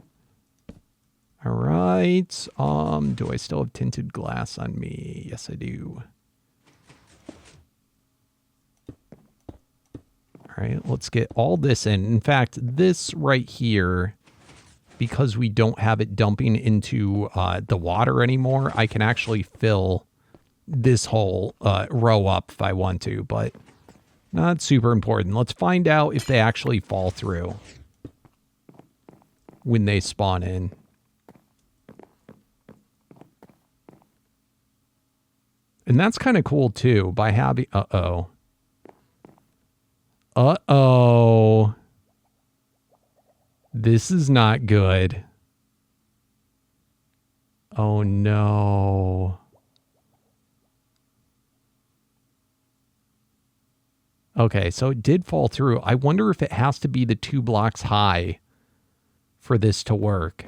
All right. Do I still have tinted glass on me? Yes, I do. All right, let's get all this in. In fact, this right here, because we don't have it dumping into the water anymore, I can actually fill this whole row up if I want to, but not super important. Let's find out if they actually fall through when they spawn in. And that's kind of cool, too, by having... Uh-oh. Uh-oh. This is not good. Oh, no. Okay, so it did fall through. I wonder if it has to be the 2 blocks high for this to work.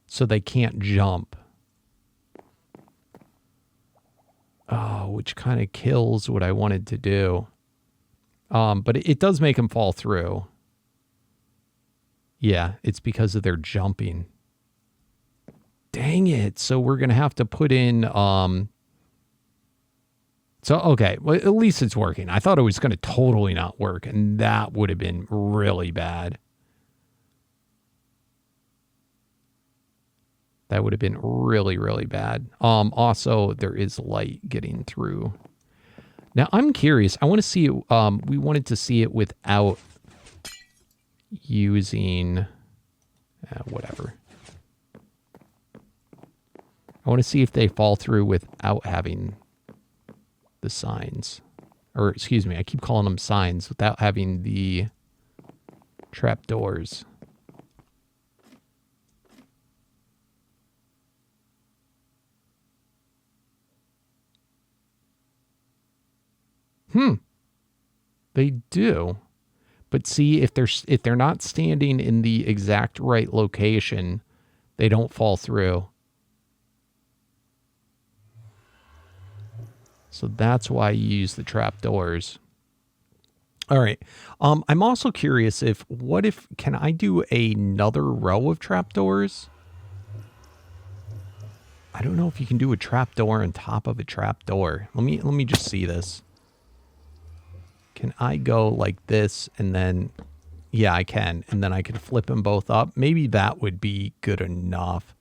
So they can't jump. Oh, which kind of kills what I wanted to do. But it does make them fall through. Yeah, it's because of their jumping. Dang it. So we're going to have to put in... So, okay, well, at least it's working. I thought it was going to totally not work, and that would have been really bad. That would have been really, really bad. Also, there is light getting through. Now, I'm curious. I want to see it. We wanted to see it without using... whatever. I want to see if they fall through without having... the signs, or excuse me, I keep calling them signs without having the trapdoors. They do. But see, if they're not standing in the exact right location, they don't fall through. So that's why you use the trapdoors. All right. I'm also curious can I do another row of trapdoors? I don't know if you can do a trapdoor on top of a trapdoor. Let me just see this. Can I go like this and then... Yeah, I can. And then I could flip them both up. Maybe that would be good enough.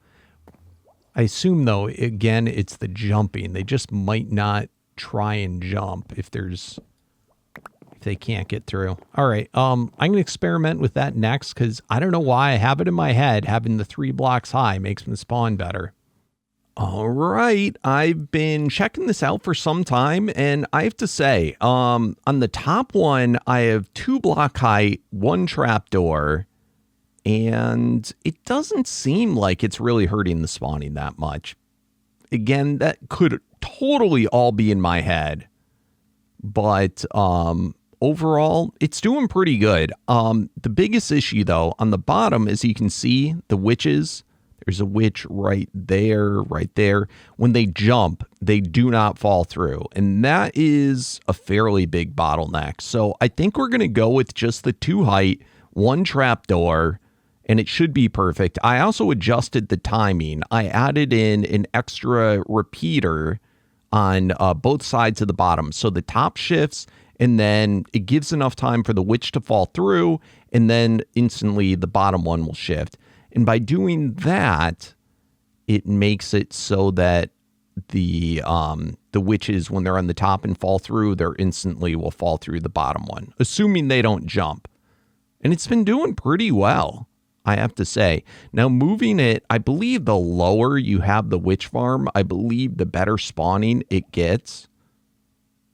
I assume, though, again, it's the jumping. They just might not try and jump if they can't get through. All right. I'm going to experiment with that next because I don't know why I have it in my head. Having the 3 blocks high makes them spawn better. All right. I've been checking this out for some time, and I have to say, on the top one, I have 2 block height, 1 trapdoor, and it doesn't seem like it's really hurting the spawning that much. Again, that could totally all be in my head, but overall, it's doing pretty good. The biggest issue, though, on the bottom, as you can see, the witches... There's a witch right there, right there. When they jump, they do not fall through. And that is a fairly big bottleneck. So I think we're going to go with just the 2 height, 1 trapdoor, and it should be perfect. I also adjusted the timing. I added in an extra repeater on both sides of the bottom. So the top shifts, and then it gives enough time for the witch to fall through, and then instantly the bottom one will shift. And by doing that, it makes it so that the witches, when they're on the top and fall through, they're instantly will fall through the bottom one, assuming they don't jump. And it's been doing pretty well, I have to say. Now, moving it, I believe the lower you have the witch farm, I believe the better spawning it gets.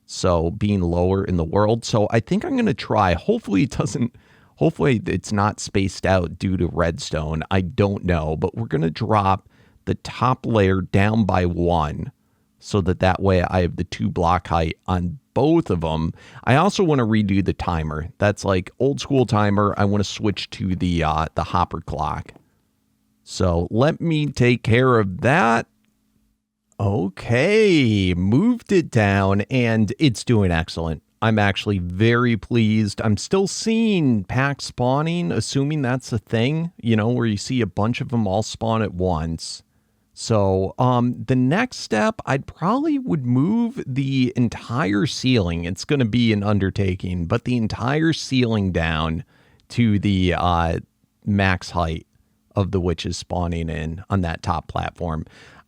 So being lower in the world. So I think I'm going to try. Hopefully it's not spaced out due to redstone. I don't know, but we're going to drop the top layer down by 1 so that way I have the 2 block height on both of them. I also want to redo the timer. That's like old school timer. I want to switch to the hopper clock. So let me take care of that. Okay, moved it down and it's doing excellent. I'm actually very pleased. I'm still seeing packs spawning, assuming that's a thing, you know, where you see a bunch of them all spawn at once. So the next step, I'd probably would move the entire ceiling. It's going to be an undertaking, but the entire ceiling down to the max height of the witches spawning in on that top platform.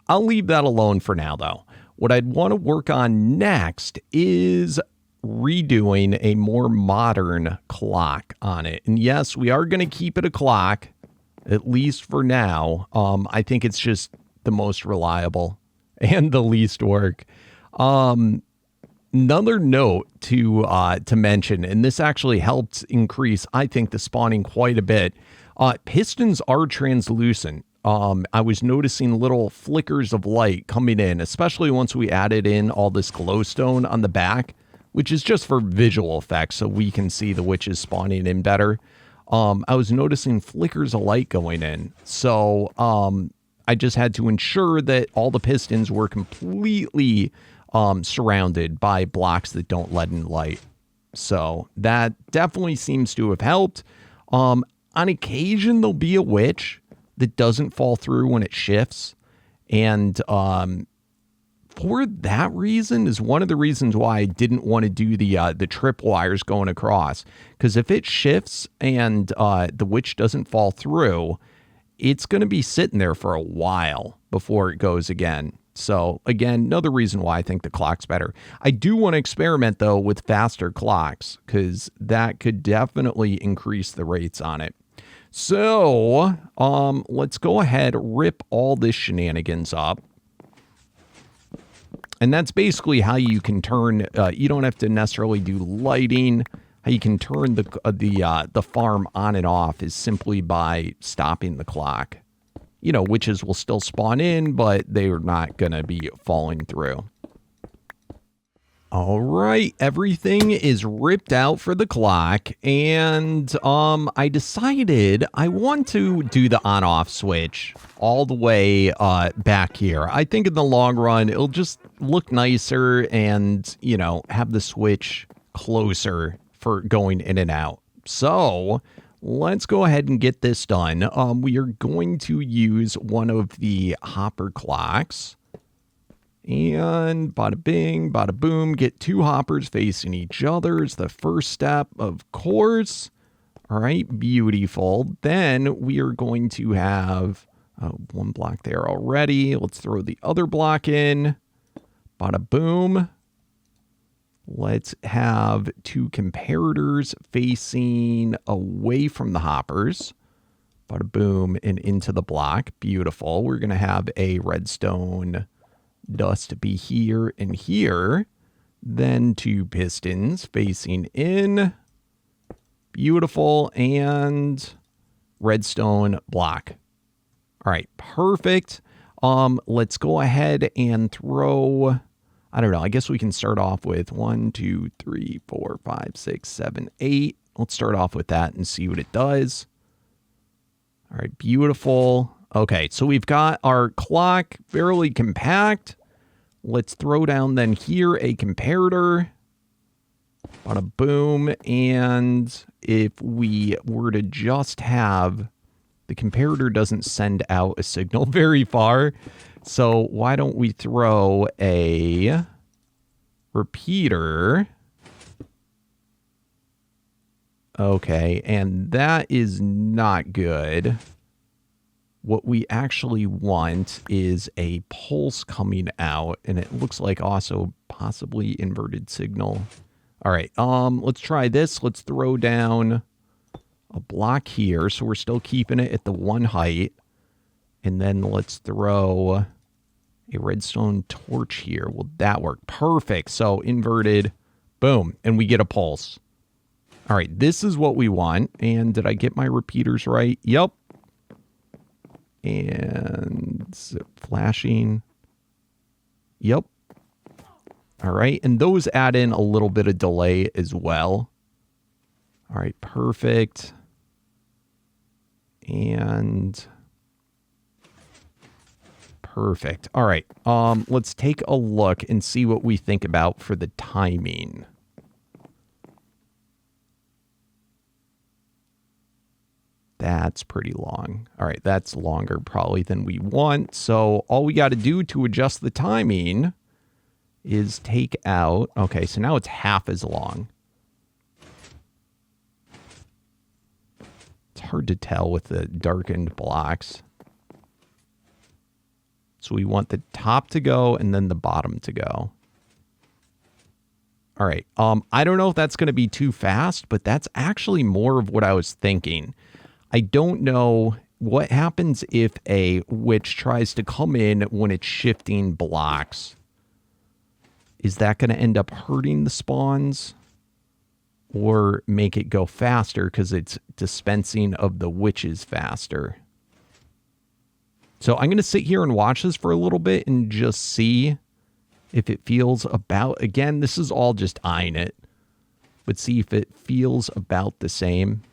I'll leave that alone for now, though. What I'd want to work on next is redoing a more modern clock on it. And yes, we are going to keep it a clock, at least for now. I think it's just the most reliable and the least work. Another note to mention, and this actually helps increase, I think, the spawning quite a bit. Pistons are translucent. I was noticing little flickers of light coming in, especially once we added in all this glowstone on the back, which is just for visual effects, so we can see the witches spawning in better. I was noticing flickers of light going in. So I just had to ensure that all the pistons were completely surrounded by blocks that don't let in light. So that definitely seems to have helped. On occasion, there'll be a witch that doesn't fall through when it shifts. And for that reason is one of the reasons why I didn't want to do the trip wires going across. Because if it shifts and the witch doesn't fall through, it's going to be sitting there for a while before it goes again. So again, another reason why I think the clock's better. I do want to experiment, though, with faster clocks, because that could definitely increase the rates on it. So let's go ahead, rip all this shenanigans up. And that's basically how you can turn, you don't have to necessarily do lighting. How you can turn the farm on and off is simply by stopping the clock. You know, witches will still spawn in, but they're not going to be falling through. All right, everything is ripped out for the clock, and I decided I want to do the on-off switch all the way back here. I think in the long run, it'll just look nicer and, you know, have the switch closer for going in and out. So let's go ahead and get this done. We are going to use one of the hopper clocks. And bada bing, bada boom, get 2 hoppers facing each other is the first step, of course. All right, beautiful. Then we are going to have 1 block there already. Let's throw the other block in. Bada boom. Let's have 2 comparators facing away from the hoppers. Bada boom, and into the block. Beautiful. We're going to have a redstone dust to be here and here. Then 2 pistons facing in. Beautiful. And redstone block. All right, perfect. Let's go ahead and throw, I don't know, I guess we can start off with 1, 2, 3, 4, 5, 6, 7, 8. Let's start off with that and see what it does. All right, beautiful. Okay, so we've got our clock fairly compact. Let's throw down then here a comparator. Bada boom. And if we were to just have, the comparator doesn't send out a signal very far. So why don't we throw a repeater Okay, and that is not good. What we actually want is a pulse coming out, and it looks like also possibly inverted signal. All right, let's try this. Let's throw down a block here, so we're still keeping it at the 1 height. And then let's throw a redstone torch here. Will that work? Perfect. So inverted, boom, and we get a pulse. All right, this is what we want. And did I get my repeaters right? Yep. And flashing. Yep. All right, and those add in a little bit of delay as well. All right, perfect. And perfect. All right, let's take a look and see what we think about for the timing. That's pretty long. All right, that's longer probably than we want. So all we got to do to adjust the timing is take out... Okay, so now it's half as long. It's hard to tell with the darkened blocks. So we want the top to go and then the bottom to go. All right, I don't know if that's going to be too fast, but that's actually more of what I was thinking. I don't know what happens if a witch tries to come in when it's shifting blocks. Is that going to end up hurting the spawns or make it go faster because it's dispensing of the witches faster? So I'm going to sit here and watch this for a little bit and just see if it feels about... Again, this is all just eyeing it, but see if it feels about the same.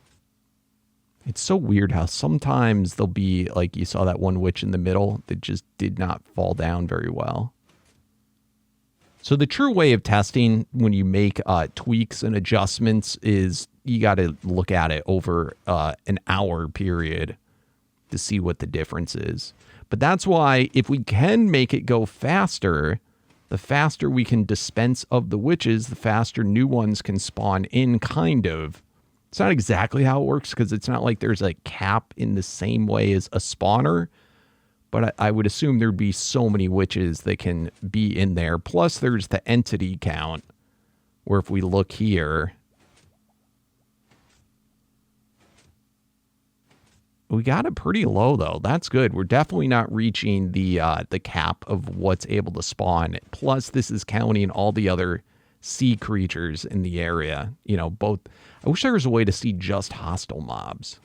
It's so weird how sometimes there'll be, like you saw that one witch in the middle that just did not fall down very well. So the true way of testing when you make tweaks and adjustments is you got to look at it over an hour period to see what the difference is. But that's why if we can make it go faster, the faster we can dispense of the witches, the faster new ones can spawn in, kind of. It's not exactly how it works because it's not like there's a cap in the same way as a spawner. But I would assume there'd be so many witches that can be in there. Plus, there's the entity count, where if we look here, we got it pretty low, though. That's good. We're definitely not reaching the cap of what's able to spawn. Plus, this is counting all the other sea creatures in the area. You know, both... I wish there was a way to see just hostile mobs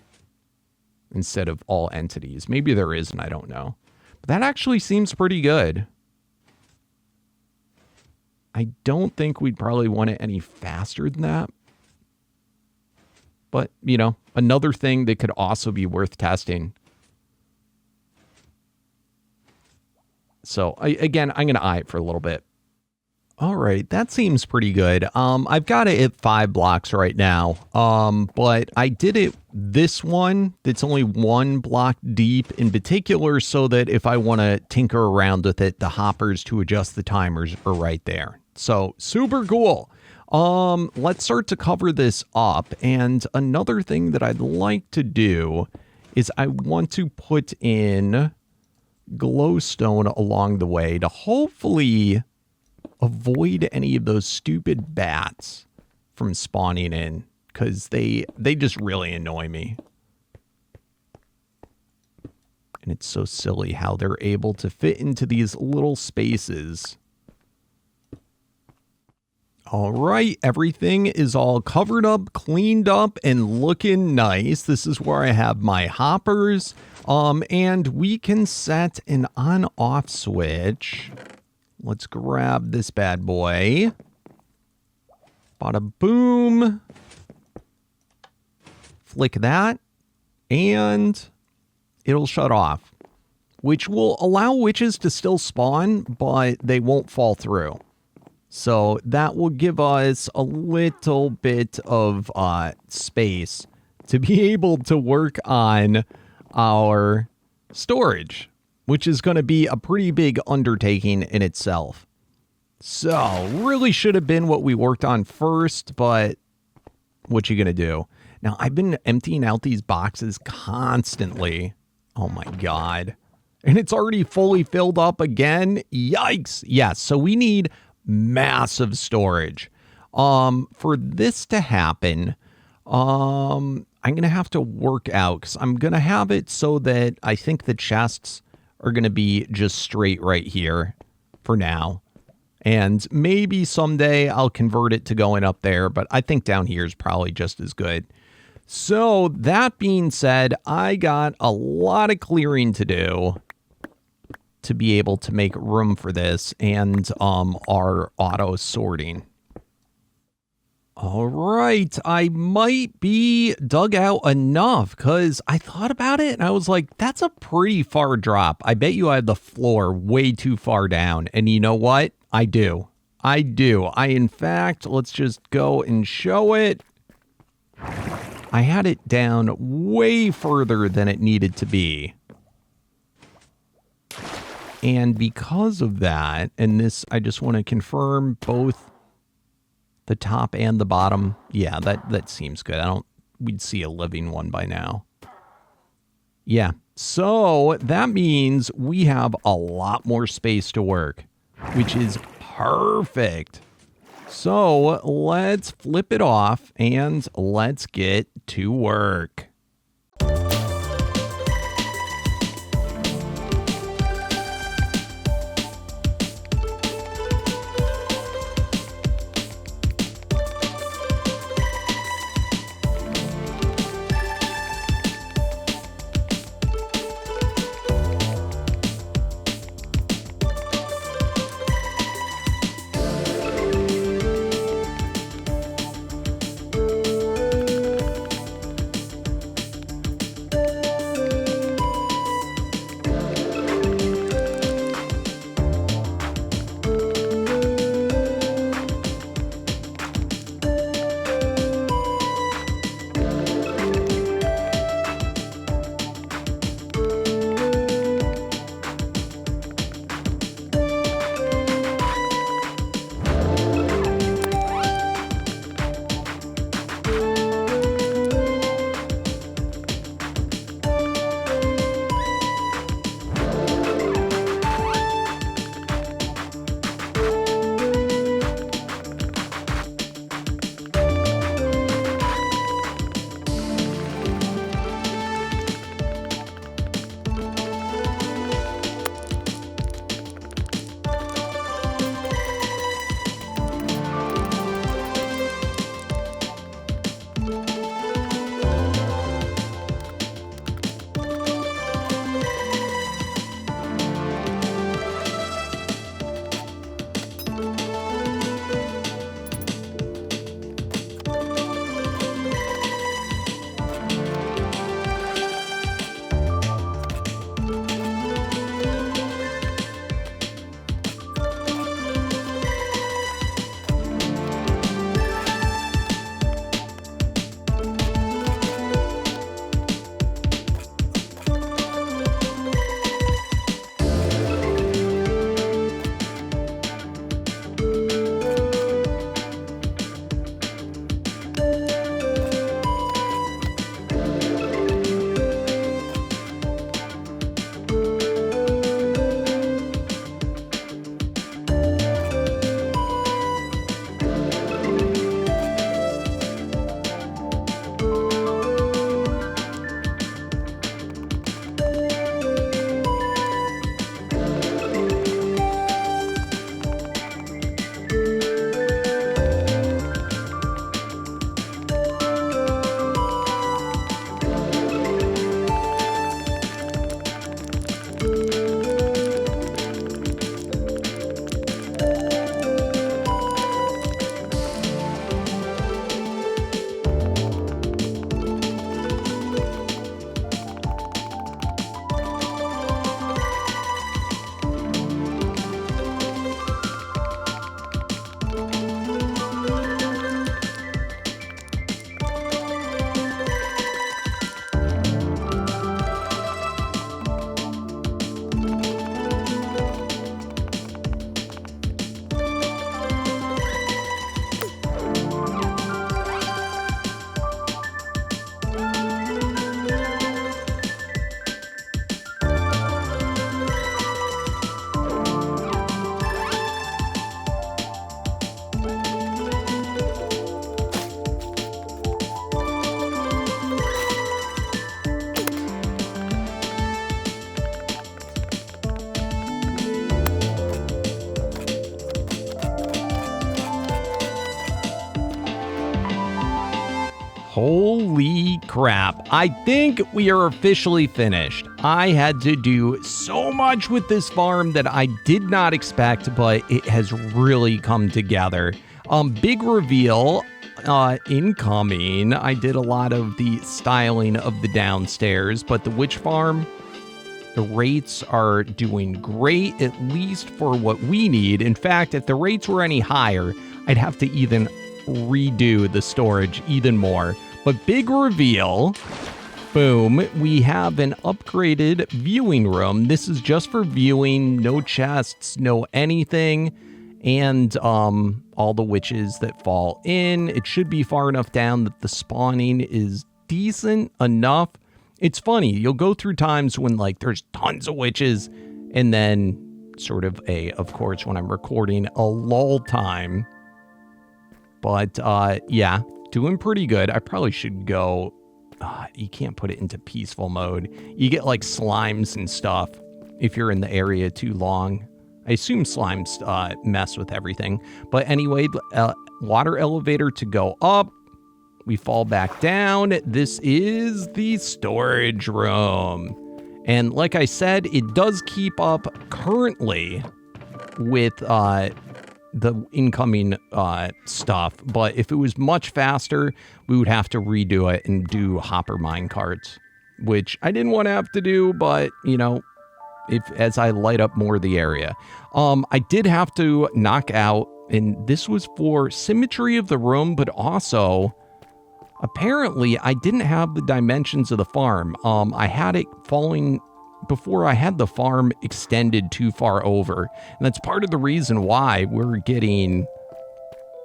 instead of all entities. Maybe there is, and I don't know. But that actually seems pretty good. I don't think we'd probably want it any faster than that. But, you know, another thing that could also be worth testing. So, again, I'm going to eye it for a little bit. All right, that seems pretty good. I've got it at 5 blocks right now, but I did it this one that's only 1 block deep in particular so that if I want to tinker around with it, the hoppers to adjust the timers are right there. So super cool. Let's start to cover this up. And another thing that I'd like to do is I want to put in glowstone along the way to hopefully avoid any of those stupid bats from spawning in, because they just really annoy me. And it's so silly how they're able to fit into these little spaces. All right, everything is all covered up, cleaned up, and looking nice. This is where I have my hoppers, and we can set an on-off switch. Let's grab this bad boy. Bada boom. Flick that. And it'll shut off. Which will allow witches to still spawn, but they won't fall through. So that will give us a little bit of space to be able to work on our storage, which is going to be a pretty big undertaking in itself. So, really should have been what we worked on first, but what you going to do? Now, I've been emptying out these boxes constantly. Oh my God. And it's already fully filled up again. Yikes. Yes. So we need massive storage. For this to happen, I'm going to have to work out because I'm going to have it so that I think the chests are going to be just straight right here for now. And maybe someday I'll convert it to going up there, but I think down here is probably just as good. So that being said, I got a lot of clearing to do to be able to make room for this and our auto sorting. All right, I might be dug out enough because I thought about it and I was like, that's a pretty far drop. I bet you I had the floor way too far down. And you know what? I do. In fact, let's just go and show it. I had it down way further than it needed to be. And because of that, and this, I just want to confirm both the top and the bottom. Yeah, that seems good. We'd see a living one by now. Yeah, so that means we have a lot more space to work, which is perfect. So let's flip it off and let's get to work. Holy crap. I think we are officially finished. I had to do so much with this farm that I did not expect, but it has really come together. Big reveal incoming. I did a lot of the styling of the downstairs, but the witch farm, the rates are doing great, at least for what we need. In fact, if the rates were any higher, I'd have to even redo the storage even more. But big reveal, boom, we have an upgraded viewing room. This is just for viewing, no chests, no anything, and all the witches that fall in. It should be far enough down that the spawning is decent enough. It's funny, you'll go through times when like there's tons of witches, and then sort of of course, when I'm recording, a lull time. But yeah, doing pretty good. I probably should go, you can't put it into peaceful mode. You get like slimes and stuff if you're in the area too long. I assume slimes mess with everything. But anyway, water elevator to go up. We fall back down. This is the storage room. And like I said, it does keep up currently with the incoming stuff. But if it was much faster, we would have to redo it and do hopper mine carts, which I didn't want to have to do, but, you know, as I light up more of the area. I did have to knock out, and this was for symmetry of the room, but also apparently I didn't have the dimensions of the farm. I had it falling before I had the farm extended too far over. And that's part of the reason why we're getting,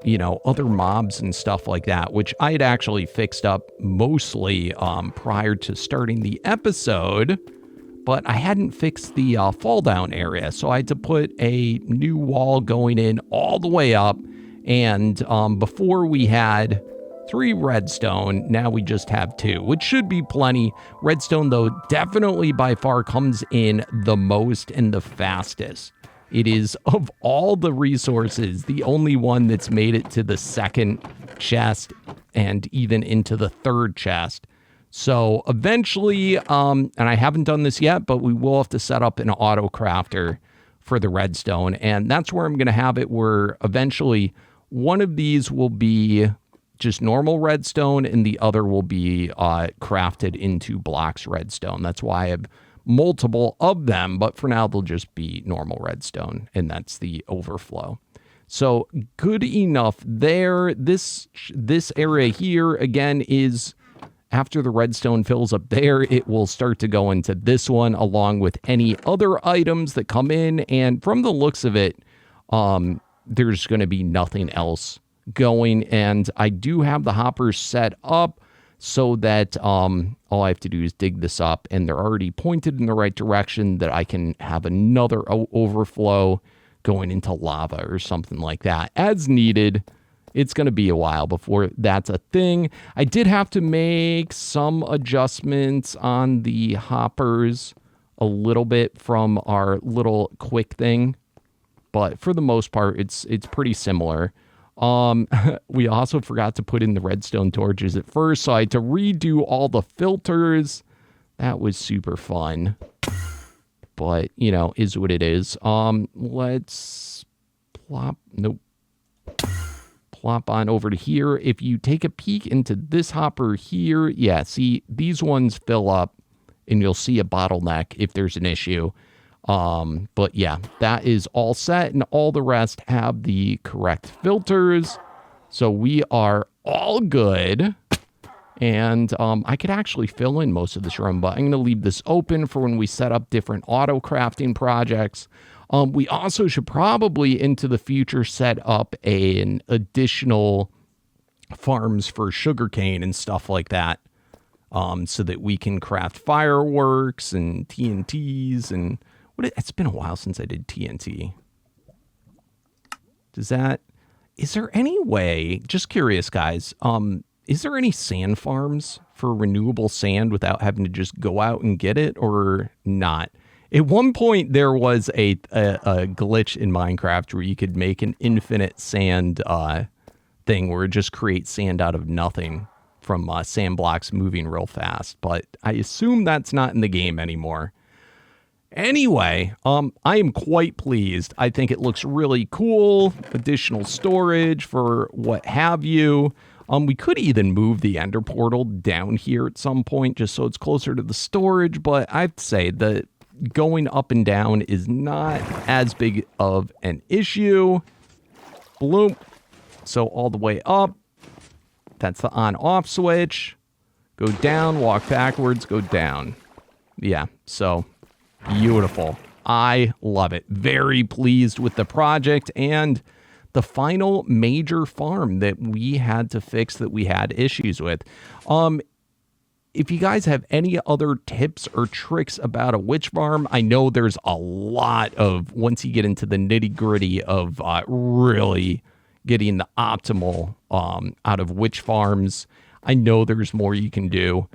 you know, other mobs and stuff like that, which I had actually fixed up mostly prior to starting the episode. But I hadn't fixed the fall down area, so I had to put a new wall going in all the way up. And before we had 3 redstone, now we just have 2, which should be plenty. Redstone, though, definitely by far comes in the most and the fastest. It is, of all the resources, the only one that's made it to the 2nd chest and even into the 3rd chest. So eventually, and I haven't done this yet, but we will have to set up an auto crafter for the redstone. And that's where I'm going to have it, where eventually one of these will be just normal redstone and the other will be crafted into blocks redstone. That's why I have multiple of them, but for now they'll just be normal redstone, and that's the overflow. So good enough there. This area here, again, is... after the redstone fills up there, it will start to go into this one along with any other items that come in. And from the looks of it, there's going to be nothing else going. And I do have the hoppers set up so that all I have to do is dig this up, and they're already pointed in the right direction, that I can have another overflow going into lava or something like that as needed. It's going to be a while before that's a thing. I did have to make some adjustments on the hoppers a little bit from our little quick thing, but for the most part, it's pretty similar. We also forgot to put in the redstone torches at first, so I had to redo all the filters. That was super fun, but, you know, is what it is. Let's plop. Nope. Plop on over to here. If you take a peek into this hopper here, yeah, see, these ones fill up and you'll see a bottleneck if there's an issue. But yeah, that is all set, and all the rest have the correct filters. So we are all good. And I could actually fill in most of this room, but I'm going to leave this open for when we set up different auto crafting projects. We also should probably, into the future, set up an additional farms for sugarcane and stuff like that, so that we can craft fireworks and TNTs. And it's been a while since I did TNT. Is there any way, just curious, guys, is there any sand farms for renewable sand without having to just go out and get it, or not? At one point, there was a glitch in Minecraft where you could make an infinite sand thing where it just creates sand out of nothing. from sand blocks moving real fast, but I assume that's not in the game anymore. Anyway, I am quite pleased. I think it looks really cool. Additional storage for what have you. We could even move the ender portal down here at some point just so it's closer to the storage, but I have to say that going up and down is not as big of an issue. Bloop. So all the way up. That's the on-off switch. Go down, walk backwards, go down. Yeah, so beautiful. I love it. Very pleased with the project and the final major farm that we had to fix that we had issues with. If you guys have any other tips or tricks about a witch farm, I know there's a lot of, once you get into the nitty gritty of really getting the optimal out of witch farms, I know there's more you can do.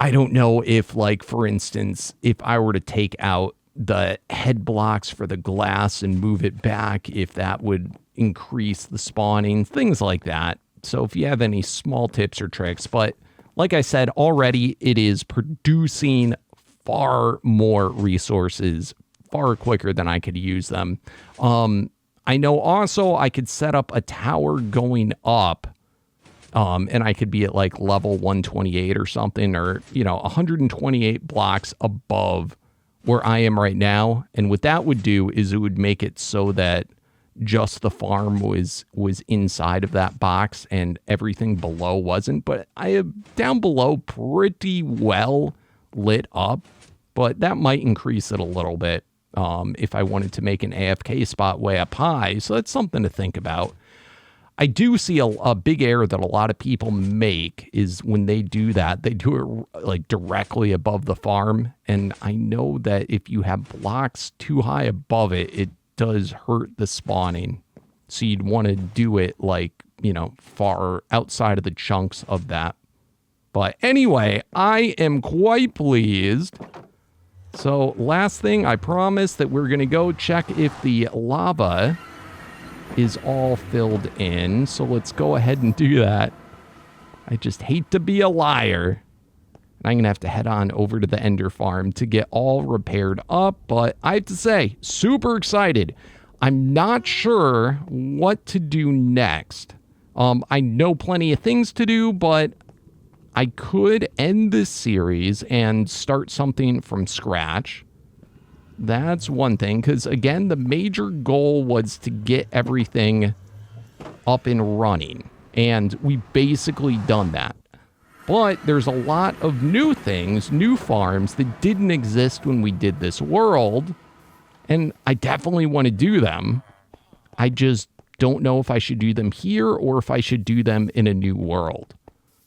I don't know if, like, for instance, if I were to take out the head blocks for the glass and move it back, if that would increase the spawning, things like that. So if you have any small tips or tricks, but like I said already, it is producing far more resources far quicker than I could use them. I know also I could set up a tower going up, and I could be at like level 128 or something, or, 128 blocks above where I am right now. And what that would do is it would make it so that just the farm was inside of that box and everything below wasn't. But I have down below pretty well lit up, but that might increase it a little bit if I wanted to make an AFK spot way up high. So that's something to think about. I do see a big error that a lot of people make is when they do that, they do it like directly above the farm. And I know that if you have blocks too high above it, it does hurt the spawning. So you'd want to do it like, far outside of the chunks of that. But anyway, I am quite pleased. So last thing, I promised that we're going to go check if the lava is all filled in. So let's go ahead and do that. I just hate to be a liar. And I'm going to have to head on over to the Ender farm to get all repaired up. But I have to say, super excited. I'm not sure what to do next. I know plenty of things to do, but I could end this series and start something from scratch. That's one thing, because again, the major goal was to get everything up and running, and we basically done that. But there's a lot of new things, new farms that didn't exist when we did this world, and I definitely want to do them. I just don't know if I should do them here or if I should do them in a new world.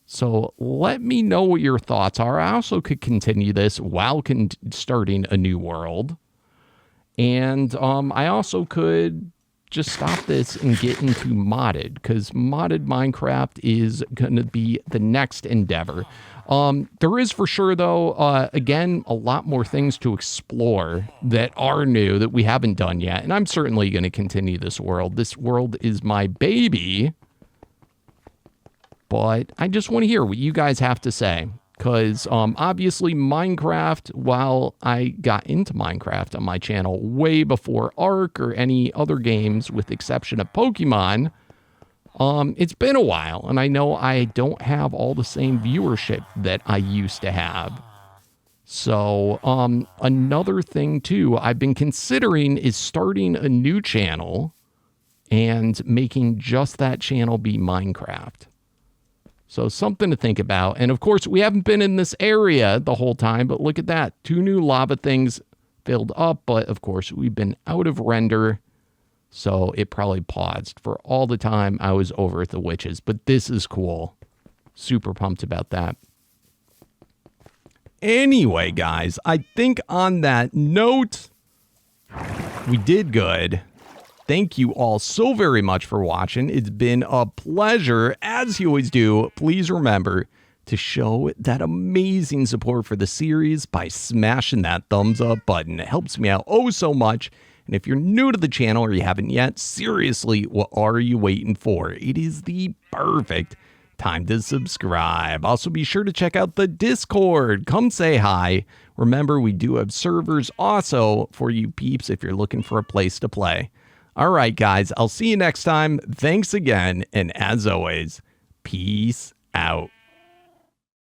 So let me know what your thoughts are. I also could continue this while starting a new world. And I also could just stop this and get into modded, because modded Minecraft is going to be the next endeavor. There is for sure, though, again, a lot more things to explore that are new that we haven't done yet. And I'm certainly going to continue this world. This world is my baby. But I just want to hear what you guys have to say, because obviously Minecraft, while I got into Minecraft on my channel way before Ark or any other games, with the exception of Pokemon, it's been a while, and I know I don't have all the same viewership that I used to have. So another thing, too, I've been considering is starting a new channel and making just that channel be Minecraft. So something to think about. And of course, we haven't been in this area the whole time, but look at that. 2 new lava things filled up. But of course, we've been out of render. So it probably paused for all the time I was over at the witches. But this is cool. Super pumped about that. Anyway, guys, I think on that note, we did good. Thank you all so very much for watching. It's been a pleasure. As you always do, please remember to show that amazing support for the series by smashing that thumbs up button. It helps me out oh so much. And if you're new to the channel or you haven't yet, seriously, what are you waiting for? It is the perfect time to subscribe. Also, be sure to check out the Discord. Come say hi. Remember, we do have servers also for you peeps if you're looking for a place to play. All right, guys, I'll see you next time. Thanks again. And as always, peace out.